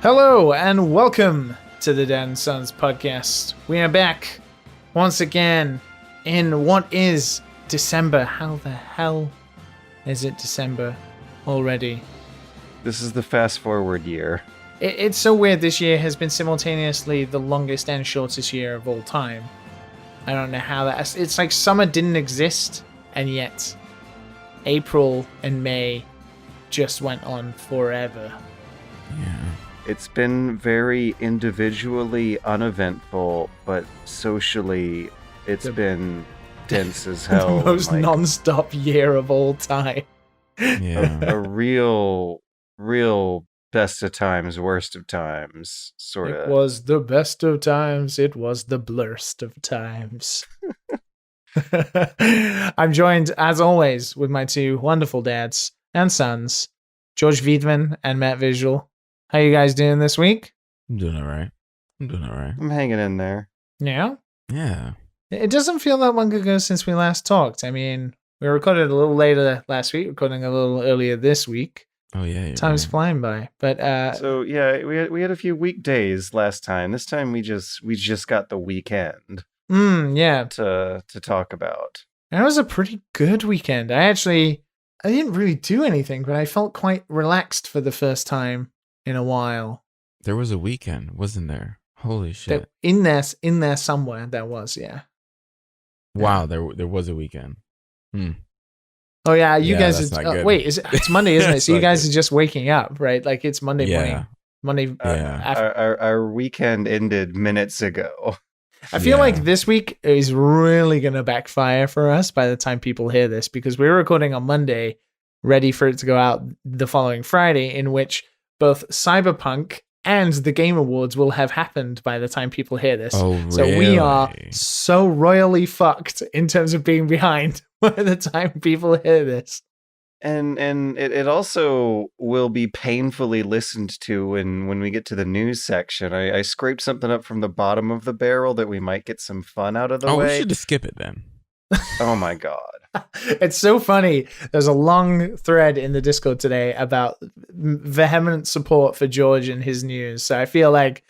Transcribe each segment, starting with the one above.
Hello and welcome to the Dad and Sons podcast. We are back once again in what is December. How the hell is it December already? This is the fast forward year. It's so weird. This year has been simultaneously the longest and shortest year of all time. I don't know how that... It's like summer didn't exist, and yet April and May just went on forever. Yeah. It's been very individually uneventful, but socially it's been dense as hell. The most non-stop year of all time. Yeah. A real best of times, worst of times, sort of. It was the best of times. It was the blurst of times. I'm joined, as always, with my two wonderful dads and sons, George Wiedman and Matt Visual. How you guys doing this week? I'm doing all right. I'm hanging in there. Yeah? Yeah. It doesn't feel that long ago since we last talked. I mean, we recorded a little later last week, recording a little earlier this week. Oh, yeah. Time's flying by. But So yeah, we had a few weekdays last time. This time we just got the weekend. Yeah. To talk about. That was a pretty good weekend. I didn't really do anything, but I felt quite relaxed for the first time in a while. There was a weekend, wasn't there? Holy shit. In there somewhere, there was, yeah. Wow, there was a weekend. Oh yeah, you Yeah, guys. that's not good. Wait, it's Monday, isn't it? So you guys good. are just waking up, right? Like it's Monday morning. Yeah. Monday. Yeah. Our weekend ended minutes ago. I feel Yeah. like this week is really gonna backfire for us by the time people hear this, because we're recording on Monday, ready for it to go out the following Friday, in which both Cyberpunk and the Game Awards will have happened by the time people hear this. Oh, really? So we are so royally fucked in terms of being behind by the time people hear this. And it also will be painfully listened to when we get to the news section. I scraped something up from the bottom of the barrel that we might get some fun out of the way. We should just skip it then. Oh my god. It's so funny. There's a long thread in the Discord today about vehement support for George and his news. So I feel like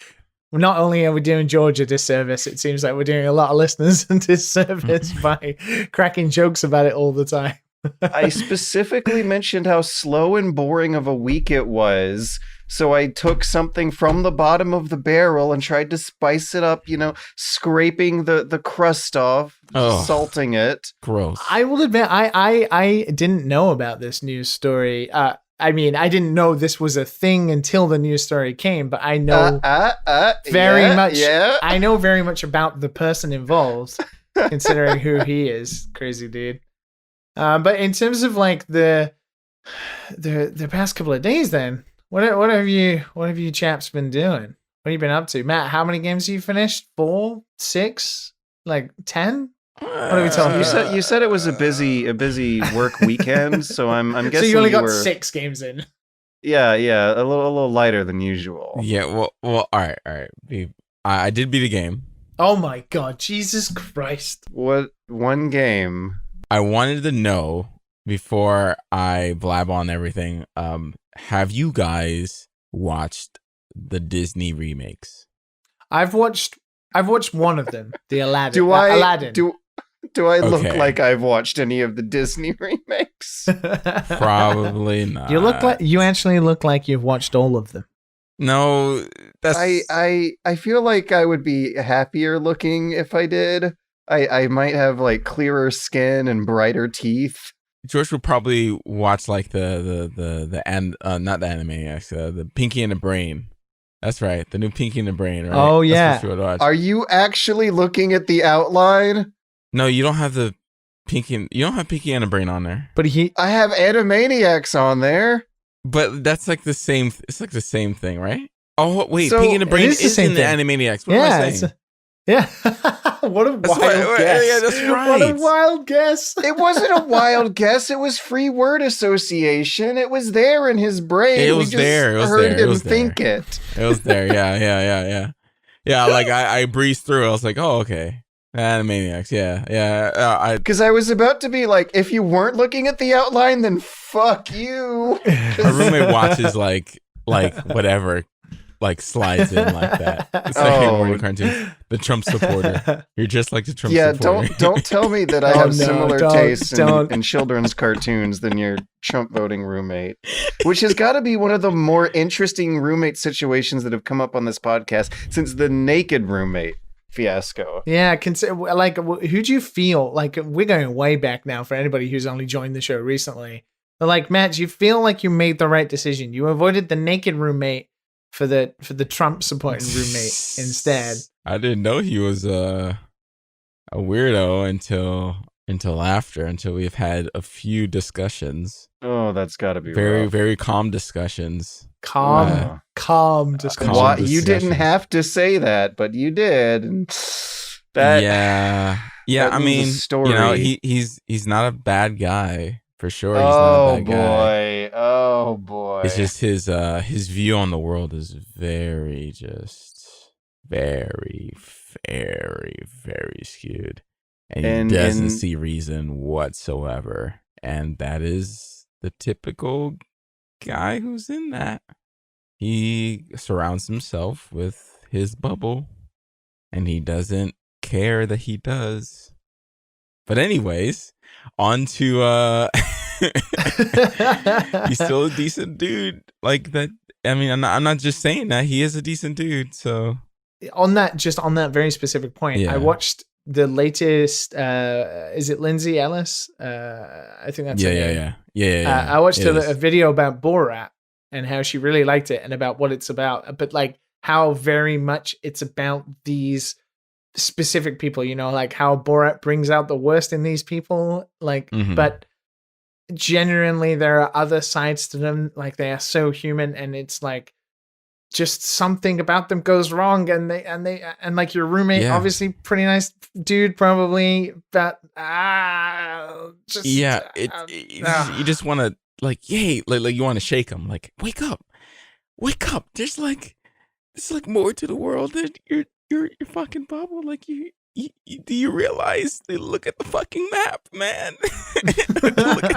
not only are we doing George a disservice, it seems like we're doing a lot of listeners a disservice by cracking jokes about it all the time. I specifically mentioned how slow and boring of a week it was. So I took something from the bottom of the barrel and tried to spice it up, scraping the crust off, salting it. Gross. I will admit, I didn't know about this news story. I mean, I didn't know this was a thing until the news story came, but I know very much. Yeah. I know very much about the person involved, considering who he is. Crazy dude. But in terms of like the past couple of days, then what have you chaps been doing? What have you been up to, Matt? How many games have you finished? 4, 6, like 10? What are we talking? You said it was a busy work weekend, so I'm guessing. So you only got 6 games in. Yeah, a little lighter than usual. Yeah, well, all right. I did beat a game. Oh my god, Jesus Christ! What one game? I wanted to know before I blab on everything. Have you guys watched the Disney remakes? I've watched one of them, the Aladdin. Aladdin. Do I look Okay. like I've watched any of the Disney remakes? Probably not. You actually look like you've watched all of them. No, that's I feel like I would be happier looking if I did. I might have like clearer skin and brighter teeth. George would probably watch like the not the Animaniacs, the Pinky and the Brain. That's right, the new Pinky and the Brain. Right? Oh yeah. That's what you would watch. Are you actually looking at the outline? No, you don't have the Pinky. You don't have Pinky and the Brain on there. But I have Animaniacs on there. But that's like the same. It's like the same thing, right? Oh wait, So, Pinky and the Brain is the is same in the thing. Animaniacs. What am I saying? Yeah. What a That's wild right. guess. Yeah, that's What a right. wild guess. It wasn't a wild guess. It was free word association. It was there in his brain. It We was just there. It was heard there. It him was there. think it. It was there. Yeah. Yeah, like I breezed through. I was like, oh, okay. Animaniacs. Yeah. Because I was about to be like, if you weren't looking at the outline, then fuck you. My roommate watches like whatever like slides in like that. Second morning cartoons. The Trump supporter. You're just like the Trump supporter. Don't tell me that I Oh, have no, similar don't- tastes don't. in children's cartoons than your Trump voting roommate, which has got to be one of the more interesting roommate situations that have come up on this podcast since the naked roommate fiasco. Yeah, like, who do you feel like? We're going way back now for anybody who's only joined the show recently. But like, Matt, do you feel like you made the right decision? You avoided the naked roommate for the Trump supporting roommate instead. I didn't know he was a weirdo until we've had a few discussions. Oh, that's got to be very rough. very calm discussions. Calm discussion. Why, you didn't have to say that, but you did. And that yeah. that I was a mean, story. you know, he's not a bad guy for sure. He's not Oh a bad guy. boy! Oh boy! It's just his view on the world is very very skewed, and he doesn't see reason whatsoever. And that is the typical guy who's in that. He surrounds himself with his bubble, and he doesn't care that he does. But anyways, on to he's still a decent dude. Like that. I mean, I'm not just saying that. He is a decent dude. So on that very specific point, Yeah. I watched the latest. Is it Lindsay Ellis? I think that's her name. Yeah. I watched It is. a video about Borat and how she really liked it and about what it's about, but like how very much it's about these specific people, you know, like how Borat brings out the worst in these people, like, Mhm. but genuinely there are other sides to them, like they are so human, and it's like just something about them goes wrong, and like your roommate, Yeah. obviously pretty nice dude probably, but just you just want to like, yay, like you want to shake him, like wake up. There's like more to the world than your fucking bubble. Like you do you realize? They look at the fucking map, man. Look at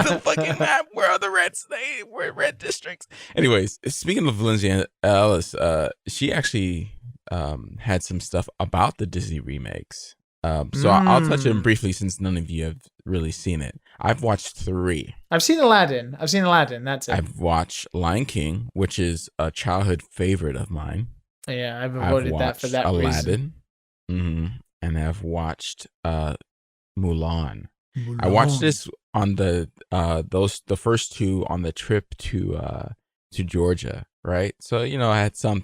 the fucking map. Where are the red states? Where are red districts? Anyways, speaking of Lindsay Ellis, she actually had some stuff about the Disney remakes. So I'll touch on briefly since none of you have really seen it. I've watched 3. I've seen Aladdin. That's it. I've watched Lion King, which is a childhood favorite of mine. Yeah, I've avoided that for that reason. Aladdin. Mm-hmm. And I've watched Mulan. I watched this on the first 2 on the trip to Georgia, right? So, you know, I had I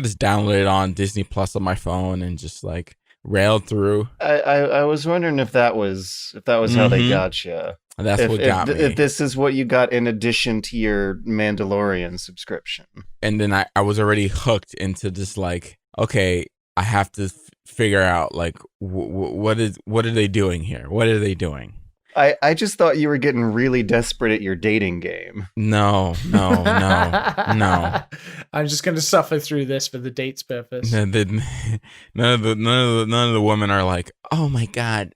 just downloaded it on Disney Plus on my phone and just like railed through. I was wondering if that was how they got you. That's what got me. If this is what you got in addition to your Mandalorian subscription. And then I was already hooked into just like, okay, I have to figure out like what are they doing here? What are they doing? I just thought you were getting really desperate at your dating game. No. I'm just gonna suffer through this for the date's purpose. None of the women are like, oh my god,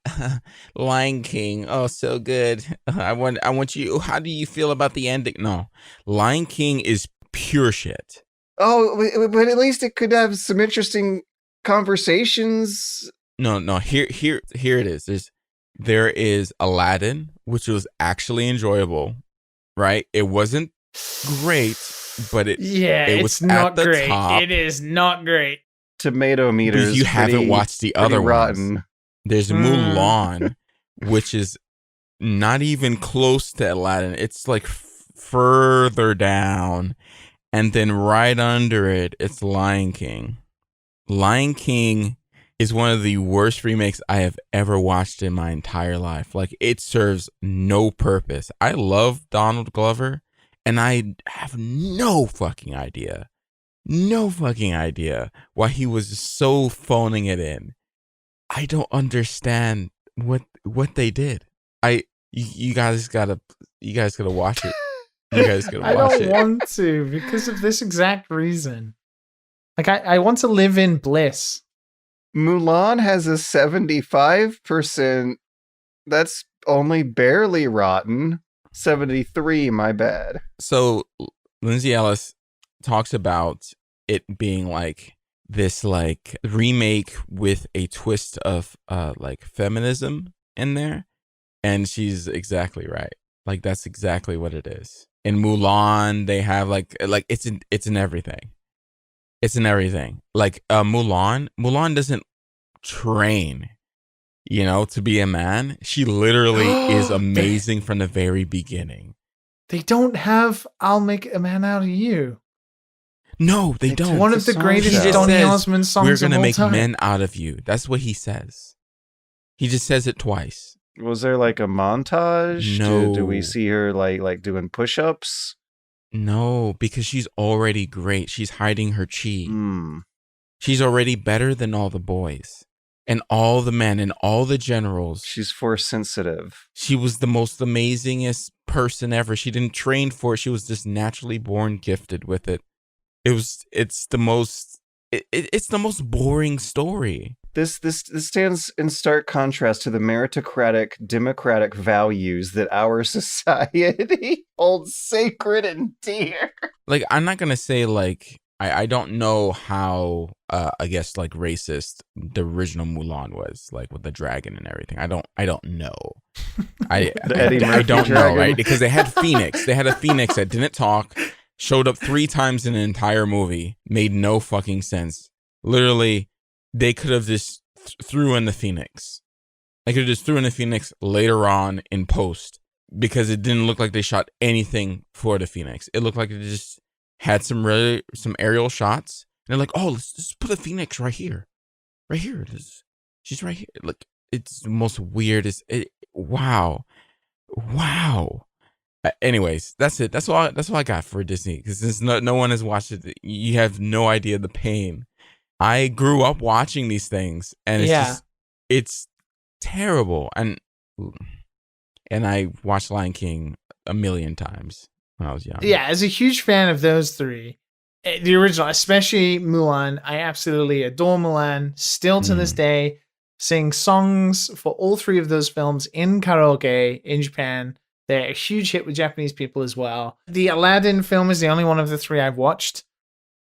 Lion King, oh so good. I want you. How do you feel about the ending? No, Lion King is pure shit. Oh, but at least it could have some interesting conversations. No. Here it is. There is Aladdin, which was actually enjoyable, right? It wasn't great, but it was it's not at the great. top. It is not great. Tomato meters. Because you haven't watched the other rotten ones. There's Mulan, which is not even close to Aladdin. It's like further down, and then right under it, it's Lion King. Lion King is one of the worst remakes I have ever watched in my entire life. Like, it serves no purpose. I love Donald Glover, and I have no fucking idea why he was so phoning it in. I don't understand what they did. You guys gotta watch it. You guys gotta I watch don't it. want to because of this exact reason. Like I want to live in bliss. Mulan has a 75%. That's only barely rotten. 73, my bad. So Lindsay Ellis talks about it being like this like remake with a twist of like feminism in there, and she's exactly right. Like that's exactly what it is. In Mulan, they have like it's in everything. It's in everything. Like Mulan doesn't train, to be a man. She literally is amazing from the very beginning. They don't have "I'll Make a Man Out of You." No, they don't. One of the greatest He Donny says, Osmond songs "We're of gonna all make time. men out of you." That's what he says. He just says it twice. Was there like a montage? No. Do we see her like doing push-ups? No, because she's already great. She's hiding her chi. She's already better than all the boys and all the men and all the generals. She's force sensitive. She was the most amazingest person ever. She didn't train for it. She was just naturally born gifted with it. It's the most boring story. This stands in stark contrast to the meritocratic, democratic values that our society holds sacred and dear. Like, I'm not gonna say like I don't know how I guess like racist the original Mulan was, like with the dragon and everything. I don't know. I don't know, right? Because they had Phoenix. They had a Phoenix that didn't talk, showed up 3 times in an entire movie, made no fucking sense. Literally, they could have just threw in the Phoenix. They could have just threw in the Phoenix later on in post, because it didn't look like they shot anything for the Phoenix. It looked like they just had some aerial shots. And they're like, oh, let's just put a Phoenix right here. Right here. She's right here. Like, it's the most weirdest. Wow. Anyways, that's it. That's all I got for Disney. Because since no one has watched it, you have no idea the pain. I grew up watching these things, and it's terrible. And I watched Lion King a million times when I was young. Yeah, as a huge fan of those 3, the original, especially Mulan, I absolutely adore Mulan. Still to this day, sing songs for all 3 of those films in karaoke in Japan. They're a huge hit with Japanese people as well. The Aladdin film is the only one of the 3 I've watched.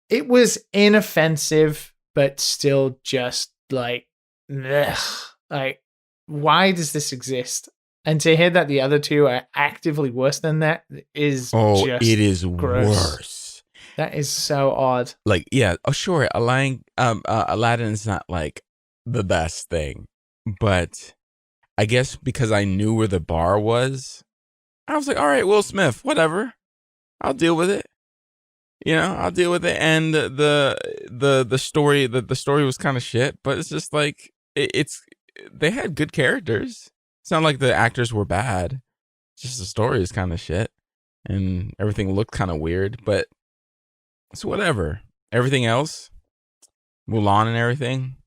It was inoffensive, but still just like, ugh. Like, why does this exist? And to hear that the other 2 are actively worse than that is just it is gross. Worse. That is so odd. Like, yeah, sure, Aladdin is not like the best thing, but I guess because I knew where the bar was, I was like, all right, Will Smith, whatever, I'll deal with it. I'll deal with it. And the story was kind of shit, but it's just like they had good characters. It's not like the actors were bad. It's just the story is kind of shit, and everything looked kind of weird. But it's whatever. Everything else, Mulan and everything,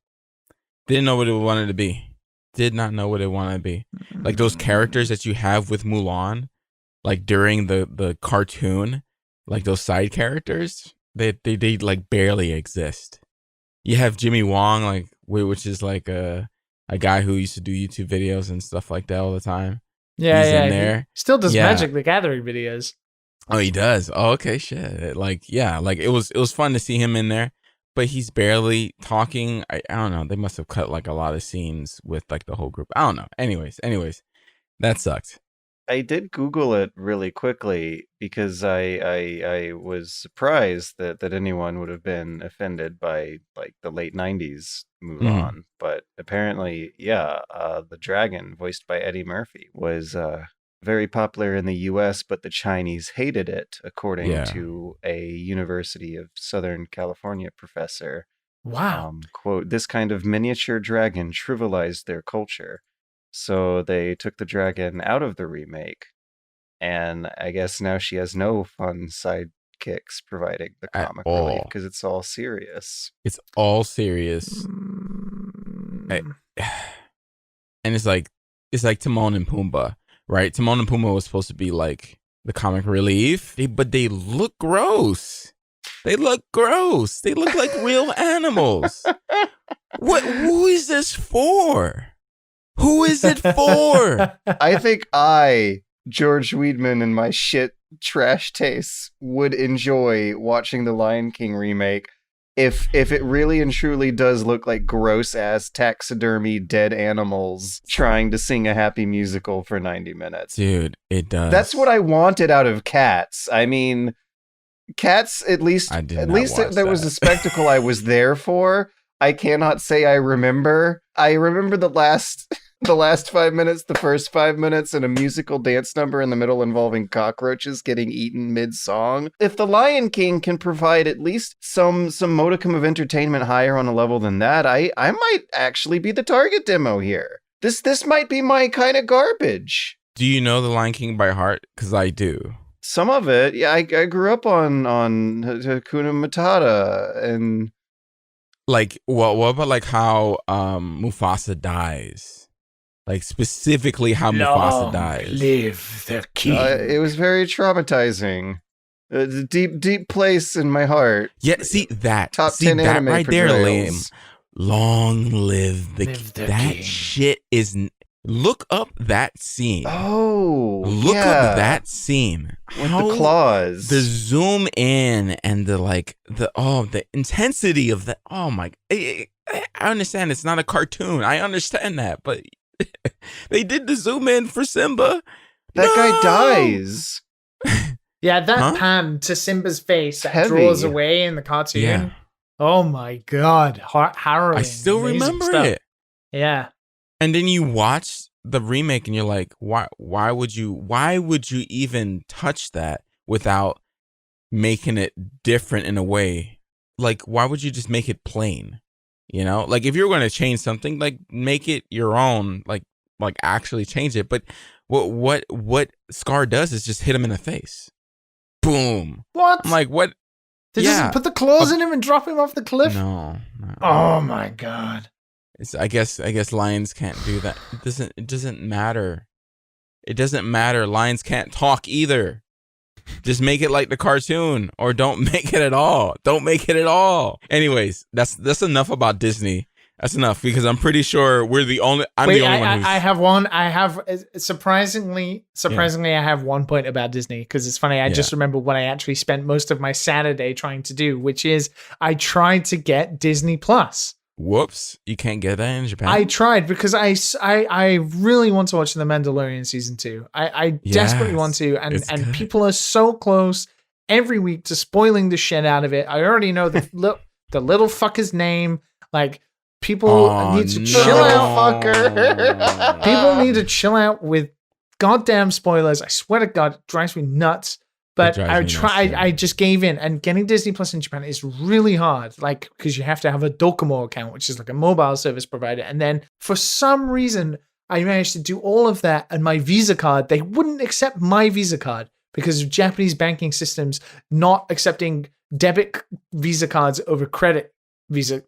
didn't know what it wanted to be. Did not know what it wanted to be. Like those characters that you have with Mulan, like during the cartoon. Like those side characters, they like barely exist. You have Jimmy Wong, like which is like a guy who used to do YouTube videos and stuff like that all the time. Yeah, He's in there. He still does Magic the Gathering videos. Oh, he does. Oh, okay, shit. Like, yeah, like it was fun to see him in there, but he's barely talking. I don't know. They must have cut like a lot of scenes with like the whole group. I don't know. Anyways, that sucked. I did Google it really quickly because I was surprised that anyone would have been offended by like the late 90s Mulan. But apparently, the dragon voiced by Eddie Murphy was very popular in the US, but the Chinese hated it, according to a University of Southern California professor. Wow. Quote, this kind of miniature dragon trivialized their culture. So they took the dragon out of the remake, and I guess now she has no fun sidekicks providing the comic relief because it's all serious. It's all serious. And it's like Timon and Pumbaa, right? Timon and Pumbaa was supposed to be like the comic relief, but they look gross. They look gross. They look like real animals. Who is this for? Who is it for? I think George Weidman, and my shit trash tastes would enjoy watching the Lion King remake if it really and truly does look like gross ass taxidermy dead animals trying to sing a happy musical for 90 minutes. Dude, it does. That's what I wanted out of Cats. I mean, Cats, at least there was a spectacle I was there for. I cannot say I remember. I remember the last 5 minutes, the first 5 minutes, and a musical dance number in the middle involving cockroaches getting eaten mid-song. If The Lion King can provide at least some modicum of entertainment higher on a level than that, I might actually be the target demo here. This might be my kind of garbage. Do you know The Lion King by heart? Because I do. Some of it, yeah. I grew up on Hakuna Matata and like what about like how Mufasa dies? Like specifically how Mufasa dies. Live the king. It was very traumatizing. It's a deep place in my heart. Yeah, see that. Top see 10 that anime right there, portrayals. Liam. Long live the Live the that king. shit is. Look up that scene. Oh, look yeah. up that scene With the claws. The zoom in and the intensity of that. Oh my! I understand it's not a cartoon. I understand that, but they did the zoom in for Simba. That guy dies. Yeah, that pan to Simba's face that Heavy. draws away in the cartoon. Yeah. Oh my god, harrowing. I still amazing remember stuff. it. Yeah. And then you watch the remake and you're like, why would you even touch that without making it different in a way? Like, why would you just make it plain? You know, like if you're going to change something, like make it your own, like actually change it. But what Scar does is just hit him in the face. Boom. What? I'm like, what? They just put the claws in him and drop him off the cliff? No. Oh my god. I guess lions can't do that. It doesn't matter. It doesn't matter. Lions can't talk either. Just make it like the cartoon, or don't make it at all. Don't make it at all. Anyways, that's enough about Disney. That's enough, because I'm pretty sure we're the only. I'm the only one who's. I have one. I have surprisingly, I have 1 point about Disney, because it's funny. I just remember what I actually spent most of my Saturday trying to do, which is I tried to get Disney Plus. Whoops! You can't get that in Japan. I tried because I really want to watch The Mandalorian season 2. I desperately want to, and people are so close every week to spoiling the shit out of it. I already know the little fucker's name. Like, people need to chill out, fucker. People need to chill out with goddamn spoilers. I swear to God, it drives me nuts. But I just gave in, and getting Disney Plus in Japan is really hard, like, because you have to have a Docomo account, which is like a mobile service provider. And then for some reason, I managed to do all of that, and my Visa card, they wouldn't accept my Visa card because of Japanese banking systems not accepting debit Visa cards over credit Visa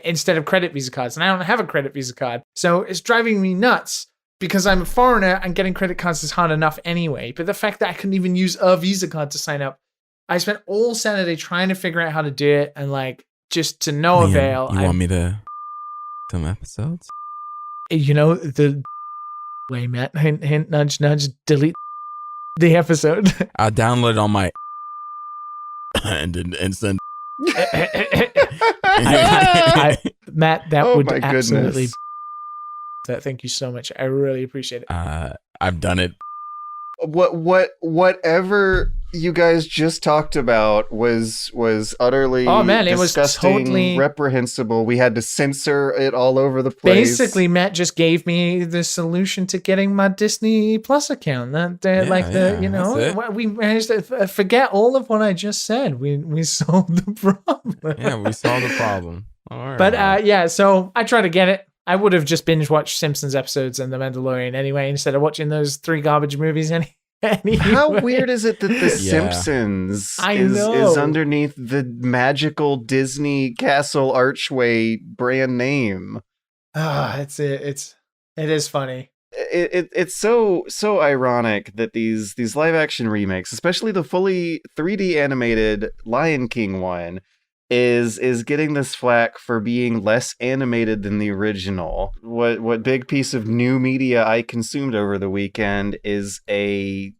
instead of credit Visa cards. And I don't have a credit Visa card. So it's driving me nuts. Because I'm a foreigner and getting credit cards is hard enough anyway. But the fact that I couldn't even use a Visa card to sign up, I spent all Saturday trying to figure out how to do it, and like just to no avail. You want me to some episodes? You know, the way, Matt, hint, nudge, delete the episode. I'll download it on my and send. Matt, that would absolutely. Goodness. Thank you so much. I really appreciate it. I've done it. Whatever you guys just talked about was utterly it was disgusting, totally reprehensible. We had to censor it all over the place. Basically, Matt just gave me the solution to getting my Disney Plus account. We managed to forget all of what I just said. We solved the problem. Yeah, we solved the problem. All right. But so I tried to get it. I would have just binge watched Simpsons episodes and The Mandalorian anyway, instead of watching those 3 garbage movies anyway. How weird is it that The Simpsons is underneath the magical Disney Castle Archway brand name? It is funny. It's so ironic that these live action remakes, especially the fully 3D animated Lion King one, is getting this flack for being less animated than the original. What big piece of new media I consumed over the weekend is a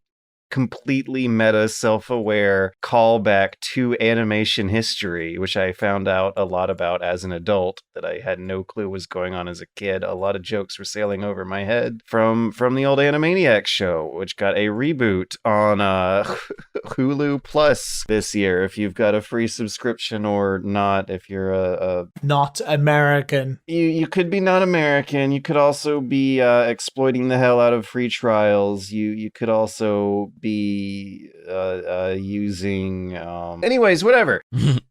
completely meta, self-aware callback to animation history, which I found out a lot about as an adult that I had no clue was going on as a kid. A lot of jokes were sailing over my head from the old Animaniacs show, which got a reboot on Hulu Plus this year. If you've got a free subscription or not, if you're a Not American. you could be not American. You could also be exploiting the hell out of free trials. You could also be using anyways, whatever.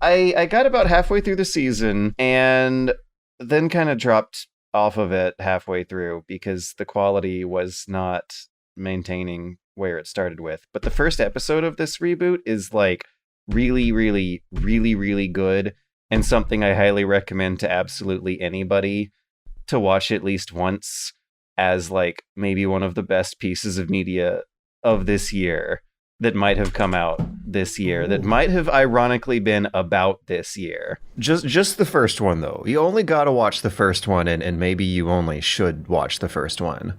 I got about halfway through the season and then kind of dropped off of it halfway through because the quality was not maintaining where it started with. But the first episode of this reboot is like really, really, really, really good, and something I highly recommend to absolutely anybody to watch at least once, as like maybe one of the best pieces of media of this year that might have come out this year, that might have ironically been about this year. Just the first one, though. You only gotta watch the first one, and maybe you only should watch the first one.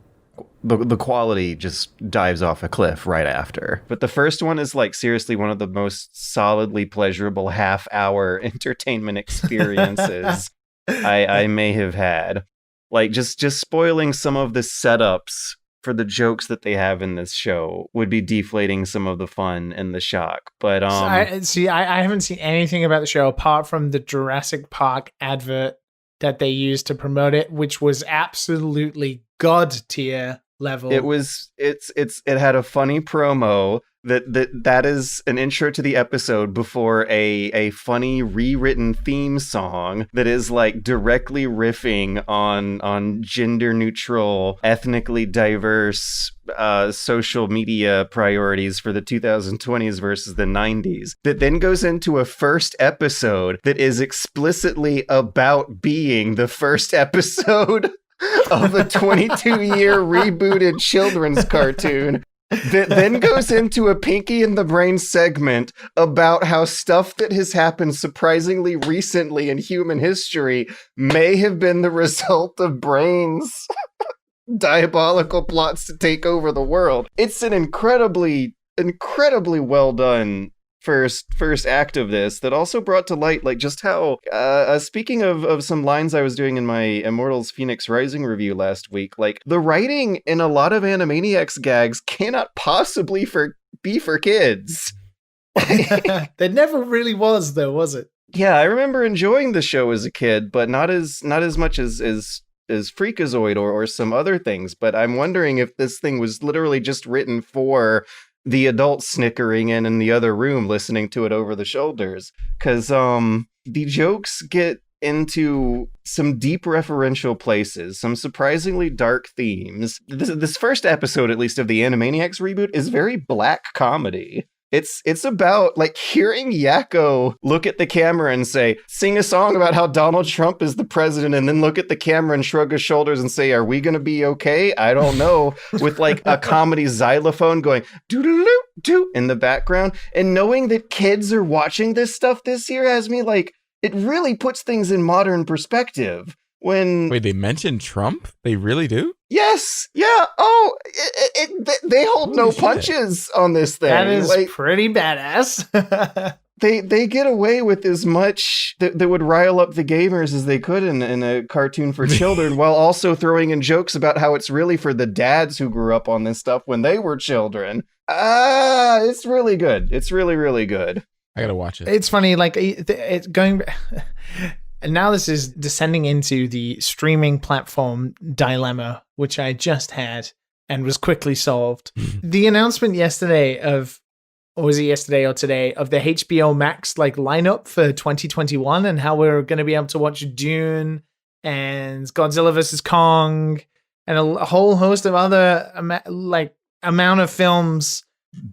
The quality just dives off a cliff right after. But the first one is like seriously one of the most solidly pleasurable half-hour entertainment experiences I may have had. Like just spoiling some of the setups for the jokes that they have in this show would be deflating some of the fun and the shock. But I haven't seen anything about the show apart from the Jurassic Park advert that they used to promote it, which was absolutely god tier level. It had a funny promo that is an intro to the episode before a funny rewritten theme song that is like directly riffing on gender neutral, ethnically diverse social media priorities for the 2020s versus the 90s, that then goes into a first episode that is explicitly about being the first episode of a 22-year rebooted children's cartoon that then goes into a Pinky in the Brain segment about how stuff that has happened surprisingly recently in human history may have been the result of Brain's diabolical plots to take over the world. It's an incredibly well done first act of this that also brought to light like just how speaking of some lines I was doing in my Immortals Phoenix Rising review last week, like the writing in a lot of Animaniacs gags cannot possibly be for kids. There never really was, though, was it? Yeah, I remember enjoying the show as a kid, but not as much as Freakazoid or some other things. But I'm wondering if this thing was literally just written for the adults snickering in the other room listening to it over the shoulders, because the jokes get into some deep referential places, some surprisingly dark themes. This first episode, at least, of the Animaniacs reboot is very black comedy. It's about like hearing Yakko look at the camera and say, sing a song about how Donald Trump is the president, and then look at the camera and shrug his shoulders and say, are we going to be okay? I don't know. With like a comedy xylophone going doo-doo-doo-doo in the background. And knowing that kids are watching this stuff this year has me like, it really puts things in modern perspective. Wait, they mentioned Trump? They really do? Yes. Yeah. Oh, they hold no punches on this thing. That is like, pretty badass. They get away with as much that would rile up the gamers as they could in a cartoon for children, while also throwing in jokes about how it's really for the dads who grew up on this stuff when they were children. It's really good. It's really, really good. I gotta watch it. It's funny, like it's going. And now this is descending into the streaming platform dilemma, which I just had and was quickly solved. The announcement yesterday or was it yesterday or today, of the HBO Max like lineup for 2021 and how we're going to be able to watch Dune and Godzilla vs. Kong and a whole host of other amount of films.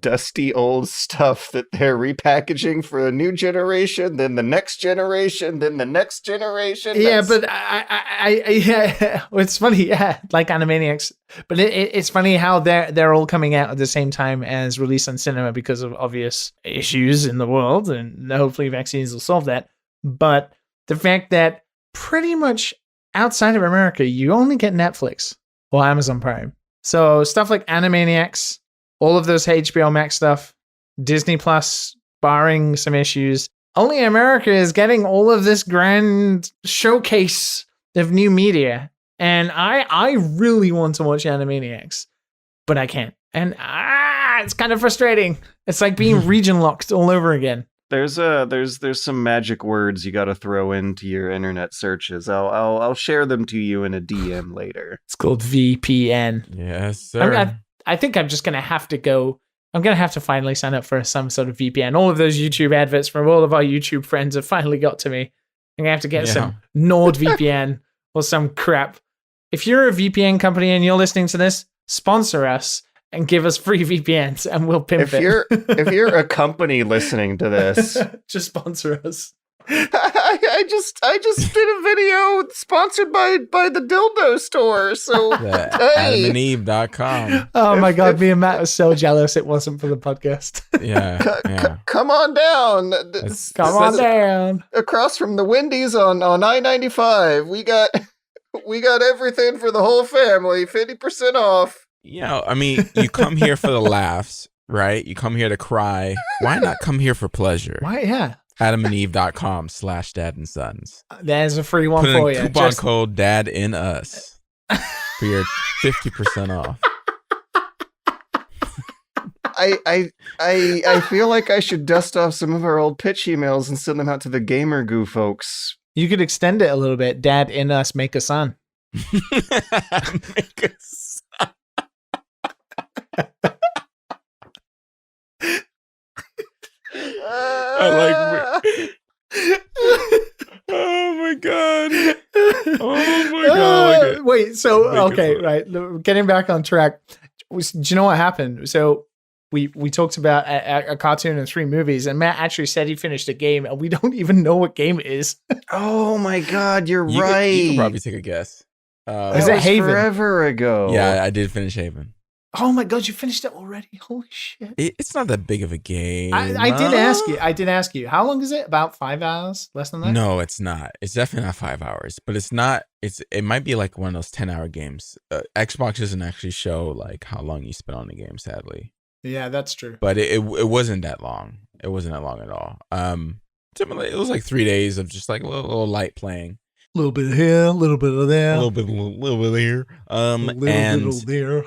Dusty old stuff that they're repackaging for a new generation, then the next generation, then the next generation. Yeah, but I it's funny, yeah, like Animaniacs. But it's funny how they're all coming out at the same time as release on cinema because of obvious issues in the world, and hopefully vaccines will solve that. But the fact that pretty much outside of America, you only get Netflix or Amazon Prime. So stuff like Animaniacs all of those HBO Max stuff, Disney Plus, barring some issues. Only America is getting all of this grand showcase of new media. And I really want to watch Animaniacs, but I can't. And it's kind of frustrating. It's like being region locked all over again. There's some magic words you got to throw into your internet searches. I'll share them to you in a DM later. It's called VPN. Yes, sir. I think I'm just gonna have to go. I'm gonna have to finally sign up for some sort of VPN. All of those YouTube adverts from all of our YouTube friends have finally got to me. I'm gonna have to get some NordVPN or some crap. If you're a VPN company and you're listening to this, sponsor us and give us free VPNs, and we'll pimp it. If you're a company listening to this, just sponsor us. I just did a video sponsored by the dildo store. So AdamandEve.com. Oh my God, me and Matt are so jealous it wasn't for the podcast. Come on down. Come on down. Across from the Wendy's on I-95. We got everything for the whole family. 50% off. I mean, you come here for the laughs, right? You come here to cry. Why not come here for pleasure? Why? Yeah. AdamandEve.com/dadandsons. There's a free one Put for in you. Coupon code DADINUS for your 50% off. I feel like I should dust off some of our old pitch emails and send them out to the Gamer Goo folks. You could extend it a little bit. Dad in us, make a son. Make a son. I like. Oh my god! Oh my god! Wait. So okay, right. Getting back on track. Do you know what happened? So we talked about a cartoon and 3 movies, and Matt actually said he finished a game, and we don't even know what game it is. Oh my god, you're right. You could probably take a guess. Is it Haven? Forever ago. Yeah, I did finish Haven. Oh my god, you finished it already? Holy shit! It's not that big of a game. I did ask you. How long is it? About 5 hours? Less than that? No, it's not. It's definitely not 5 hours. But it's not. It might be like one of those 10-hour games. Xbox doesn't actually show like how long you spend on the game, sadly. Yeah, that's true. But it wasn't that long. It wasn't that long at all. It was like 3 days of just like a little light playing. A little bit here, a little bit of there, a little bit here. A little bit there.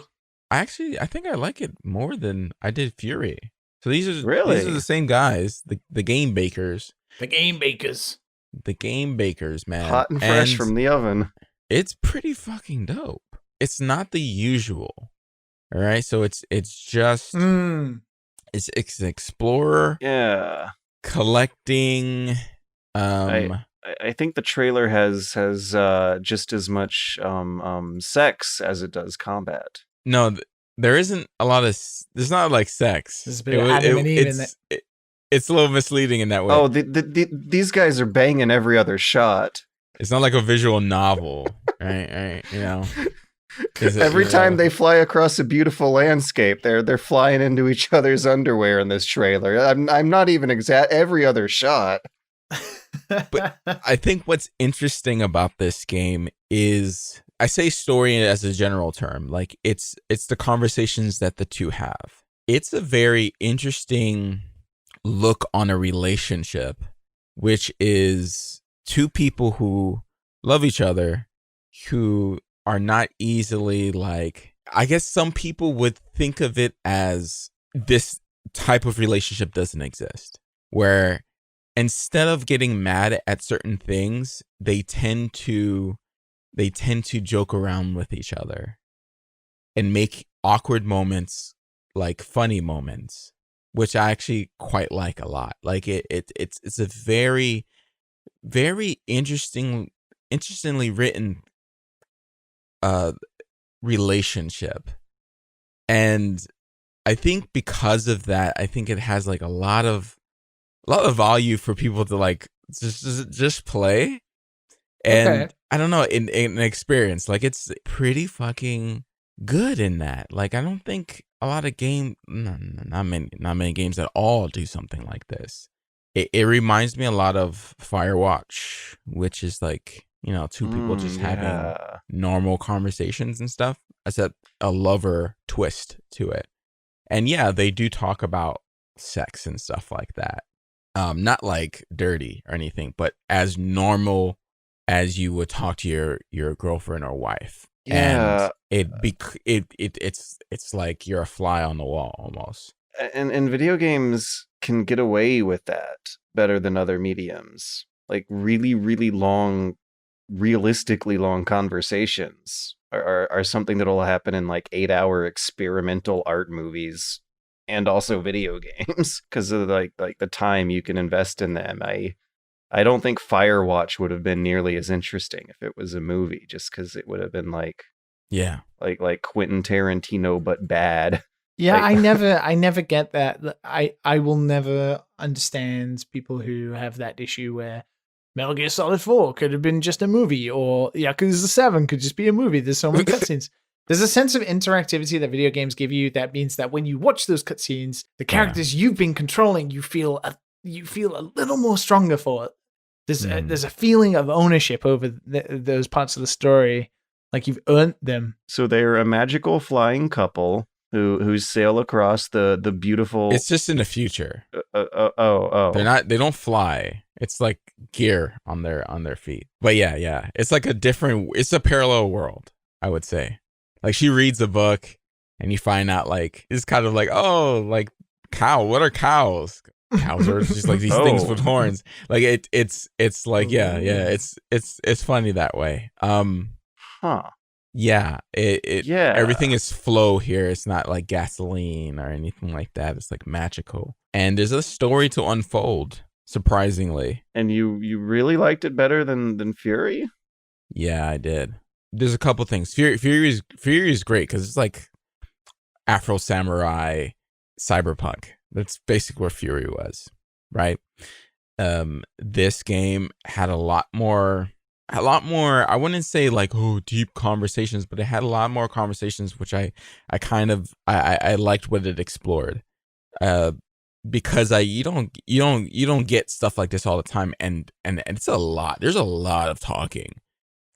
I think I like it more than I did Fury. So these are the same guys, the game bakers. The game bakers. The game bakers, man. Hot and fresh from the oven. It's pretty fucking dope. It's not the usual. All right, so it's just it's an explorer. Yeah. Collecting. I think the trailer has just as much sex as it does combat. No, there isn't a lot of. There's not like sex. There's a bit of Adam and Eve in it. It's a little misleading in that way. Oh, these guys are banging every other shot. It's not like a visual novel, right? You know. Every time they fly across a beautiful landscape, they're flying into each other's underwear in this trailer. I'm not even every other shot. But I think what's interesting about this game is, I say story as a general term, like it's the conversations that the two have. It's a very interesting look on a relationship, which is two people who love each other, who are not easily like, I guess some people would think of it as this type of relationship doesn't exist, where instead of getting mad at certain things, they tend to joke around with each other and make awkward moments like funny moments, which I actually quite like a lot. Like it's a very, very interestingly written relationship. And I think because of that, I think it has like a lot of value for people to like just play. And I don't know, in an experience, like it's pretty fucking good in that. Like I don't think a lot of not many games at all do something like this. It reminds me a lot of Firewatch, which is like, you know, two people just having normal conversations and stuff. It's a lover twist to it. And yeah, they do talk about sex and stuff like that. Not like dirty or anything, but as normal as you would talk to your girlfriend or wife. Yeah. And it's like you're a fly on the wall almost. And video games can get away with that better than other mediums. Like really, really long, realistically long conversations are something that'll happen in like 8-hour experimental art movies and also video games because of like the time you can invest in them. I don't think Firewatch would have been nearly as interesting if it was a movie, just because it would have been like Quentin Tarantino but bad. Yeah, Like- I never get that. I will never understand people who have that issue where Metal Gear Solid 4 could have been just a movie, or Yakuza 7 could just be a movie. There's so many cutscenes. There's a sense of interactivity that video games give you that means that when you watch those cutscenes, the characters you've been controlling, you feel a little more stronger for it. There's a feeling of ownership over those parts of the story, like you've earned them. So they're a magical flying couple who sail across the beautiful. It's just in the future. Oh. They don't fly. It's like gear on their feet. But yeah. It's like it's a parallel world, I would say. Like she reads a book and you find out like it's kind of like, oh, like what are cows? Cows are just like these things with horns. Like it's like it's funny that way. Yeah, everything is flow here. It's not like gasoline or anything like that. It's like magical. And there's a story to unfold, surprisingly. And you really liked it better than Fury? Yeah, I did. There's a couple things. Fury is great because it's like Afro Samurai cyberpunk. That's basically where Fury was, right? This game had a lot more, I wouldn't say like, deep conversations, but it had a lot more conversations, which I liked what it explored. Because you don't get stuff like this all the time. And it's a lot. There's a lot of talking,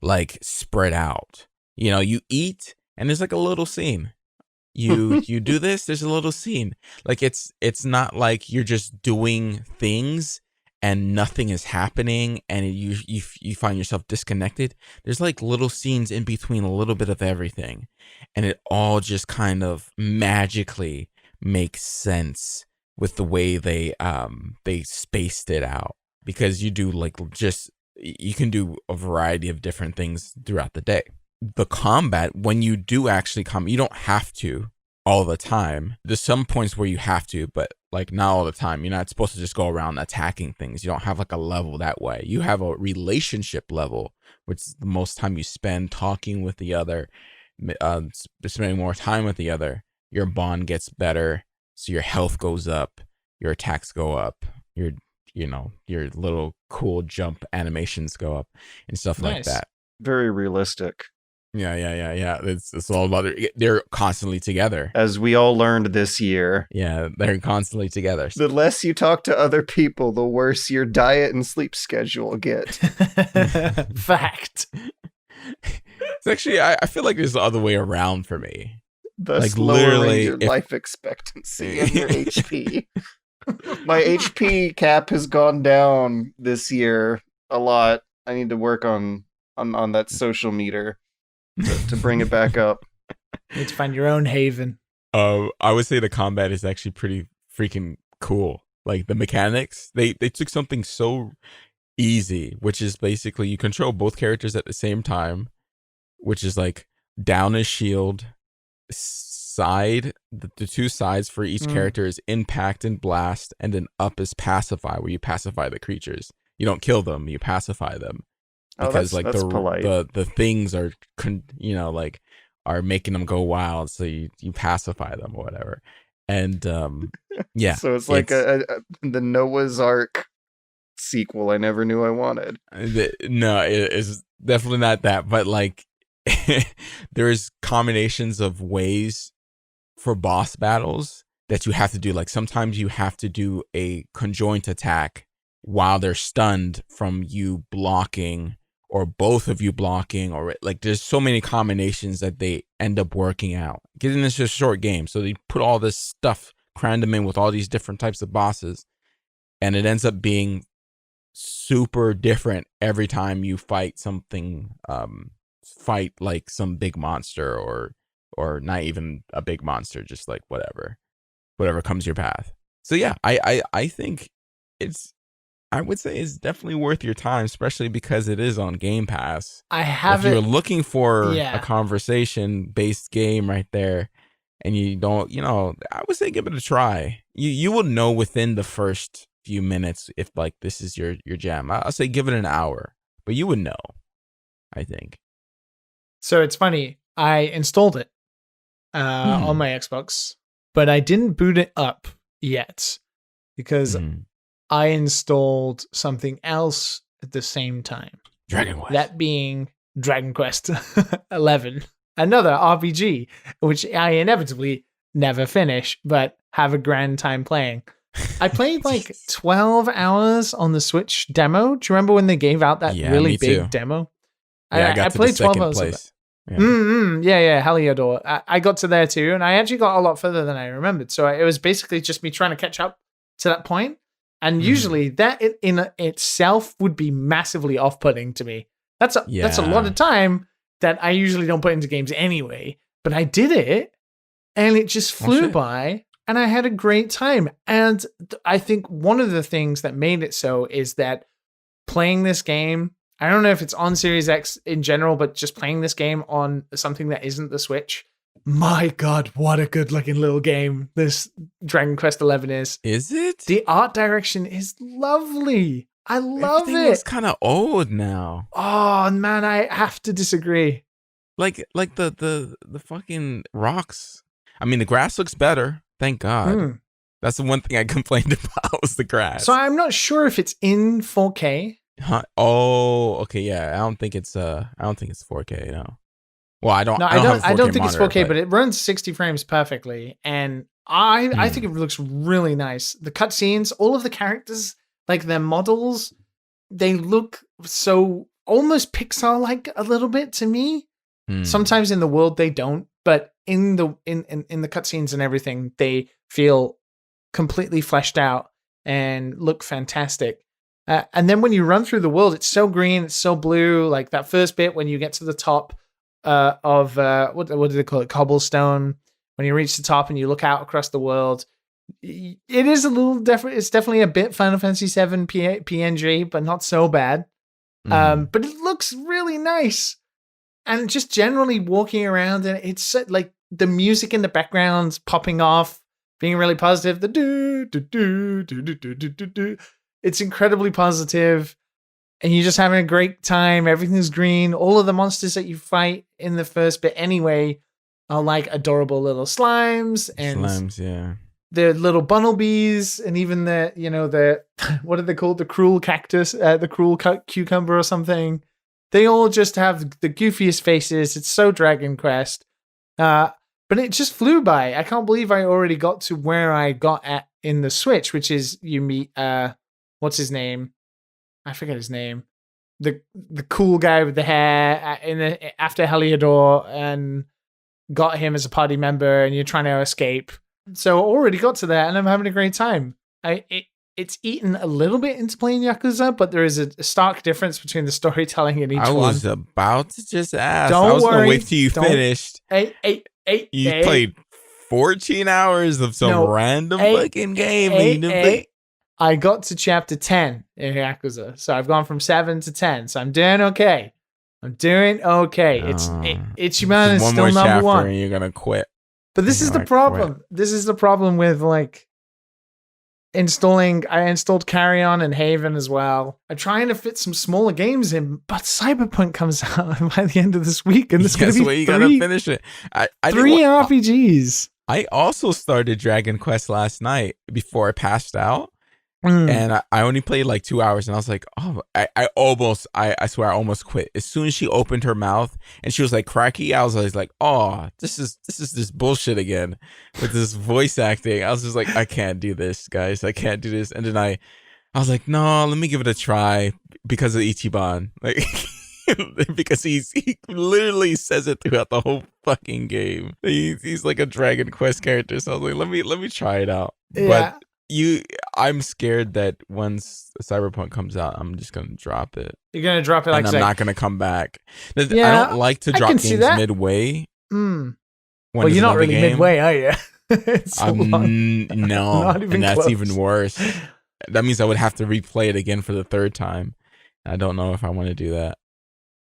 like spread out, you eat and there's like a little scene. You do this, there's a little scene. Like it's not like you're just doing things and nothing is happening and you find yourself disconnected. There's like little scenes in between, a little bit of everything, and it all just kind of magically makes sense with the way they spaced it out, because you do you can do a variety of different things throughout the day. The combat, when you do actually you don't have to all the time. There's some points where you have to, but like not all the time. You're not supposed to just go around attacking things. You don't have like a level that way. You have a relationship level, which is the most time you spend talking with the other, spending more time with the other. Your bond gets better, so your health goes up, your attacks go up, your little cool jump animations go up and stuff like that. Very realistic. Yeah. It's all about they're constantly together. As we all learned this year. Yeah, they're constantly together. The less you talk to other people, the worse your diet and sleep schedule get. Fact. It's actually, I feel like there's the other way around for me. Thus like lowering your life expectancy and your HP. My HP cap has gone down this year a lot. I need to work on that social meter to bring it back up. You need to find your own haven. I would say the combat is actually pretty freaking cool. Like the mechanics, they took something so easy, which is basically you control both characters at the same time, which is like down is shield, side, the two sides for each character is impact and blast, and then up is pacify, where you pacify the creatures. You don't kill them, you pacify them. Because like the things are are making them go wild, so you pacify them or whatever. And yeah, so it's like the Noah's Ark sequel I never knew I wanted. No, it's definitely not that, but like there's combinations of ways for boss battles that you have to do. Like sometimes you have to do a conjoint attack while they're stunned from you blocking or both of you blocking, or like there's so many combinations that they end up working out. Given this is a short game, so they put all this stuff, crammed them in with all these different types of bosses, and it ends up being super different every time you fight something, fight like some big monster, or not even a big monster, just like whatever comes your path. So yeah, I think I would say it's definitely worth your time, especially because it is on Game Pass. If you're looking for Yeah. a conversation-based game right there, and you don't, I would say give it a try. You will know within the first few minutes if like this is your jam. I'll say give it an hour, but you would know, I think. So it's funny. I installed it on my Xbox, but I didn't boot it up yet because I installed something else at the same time. Dragon Quest. That being Dragon Quest 11, another RPG, which I inevitably never finish, but have a grand time playing. I played like 12 hours on the Switch demo. Do you remember when they gave out that really big demo? Yeah, I got to played the 12 hours place. Yeah, Heliodor. I got to there too, and I actually got a lot further than I remembered. So it was basically just me trying to catch up to that point. And usually that in itself would be massively off-putting to me. That's a lot of time that I usually don't put into games anyway. But I did it, and it just flew by, and I had a great time. And I think one of the things that made it so is that playing this game, I don't know if it's on Series X in general, but just playing this game on something that isn't the Switch, my God, what a good looking little game this Dragon Quest 11 is. Is it? The art direction is lovely. I love Everything it. It's kind of old now. Oh man, I have to disagree. Like the fucking rocks. I mean, the grass looks better. Thank God. That's the one thing I complained about was the grass. So I'm not sure if it's in 4K. Huh? Oh, okay, yeah. I don't think it's 4K. No. Well, I don't think it's 4K, but it runs 60 frames perfectly, and I think it looks really nice. The cutscenes, all of the characters, like their models, they look so almost Pixar-like a little bit to me. Sometimes in the world they don't, but in the cutscenes and everything, they feel completely fleshed out and look fantastic. And then when you run through the world, it's so green, it's so blue. Like that first bit when you get to the top of what do they call it? Cobblestone. When you reach the top and you look out across the world, it is a little different. It's definitely a bit Final Fantasy VII PNG, but not so bad. But it looks really nice. And just generally walking around, and it's like the music in the background popping off, being really positive. The do do do do do do do do. It's incredibly positive, and you're just having a great time. Everything's green. All of the monsters that you fight in the first bit anyway are like adorable little slimes and the little bumblebees, and even the what are they called? The cruel cactus, the cruel cucumber or something. They all just have the goofiest faces. It's so Dragon Quest. But it just flew by. I can't believe I already got to where I got at in the Switch, which is you meet what's his name? I forget his name. The cool guy with the hair after Heliodor, and got him as a party member, and you're trying to escape. So I already got to that, and I'm having a great time. It's eaten a little bit into playing Yakuza, but there is a stark difference between the storytelling in each one. I was about to just ask. Don't I was worry. Gonna wait till you finished. You Hey, played 14 hours of some random fucking game. I got to chapter 10 in Yakuza, so I've gone from 7 to 10, so I'm doing okay. It's Ichiban is still number one. And you're gonna quit. But this is the problem. This is the problem with like installing. I installed Carry On and Haven as well. I'm trying to fit some smaller games in, but Cyberpunk comes out by the end of this week, and there's going to be you gotta finish it. Three RPGs. I also started Dragon Quest last night before I passed out. And I only played like 2 hours, and I was like, oh, I swear I almost quit. As soon as she opened her mouth and she was like cracky, I was always like, oh, this is this bullshit again with this voice acting. I was just like, I can't do this, guys. I can't do this. And then I was like, no, let me give it a try because of Ichiban. Like, because he literally says it throughout the whole fucking game. He's like a Dragon Quest character. So I was like, let me try it out. Yeah. But I'm scared that once Cyberpunk comes out, I'm just gonna drop it. You're gonna drop it like and I'm not gonna come back. Yeah, I don't like to drop games midway. Well, you're not really midway, are you? It's no, not even and that's close. even worse. That means I would have to replay it again for the third time. I don't know if I want to do that.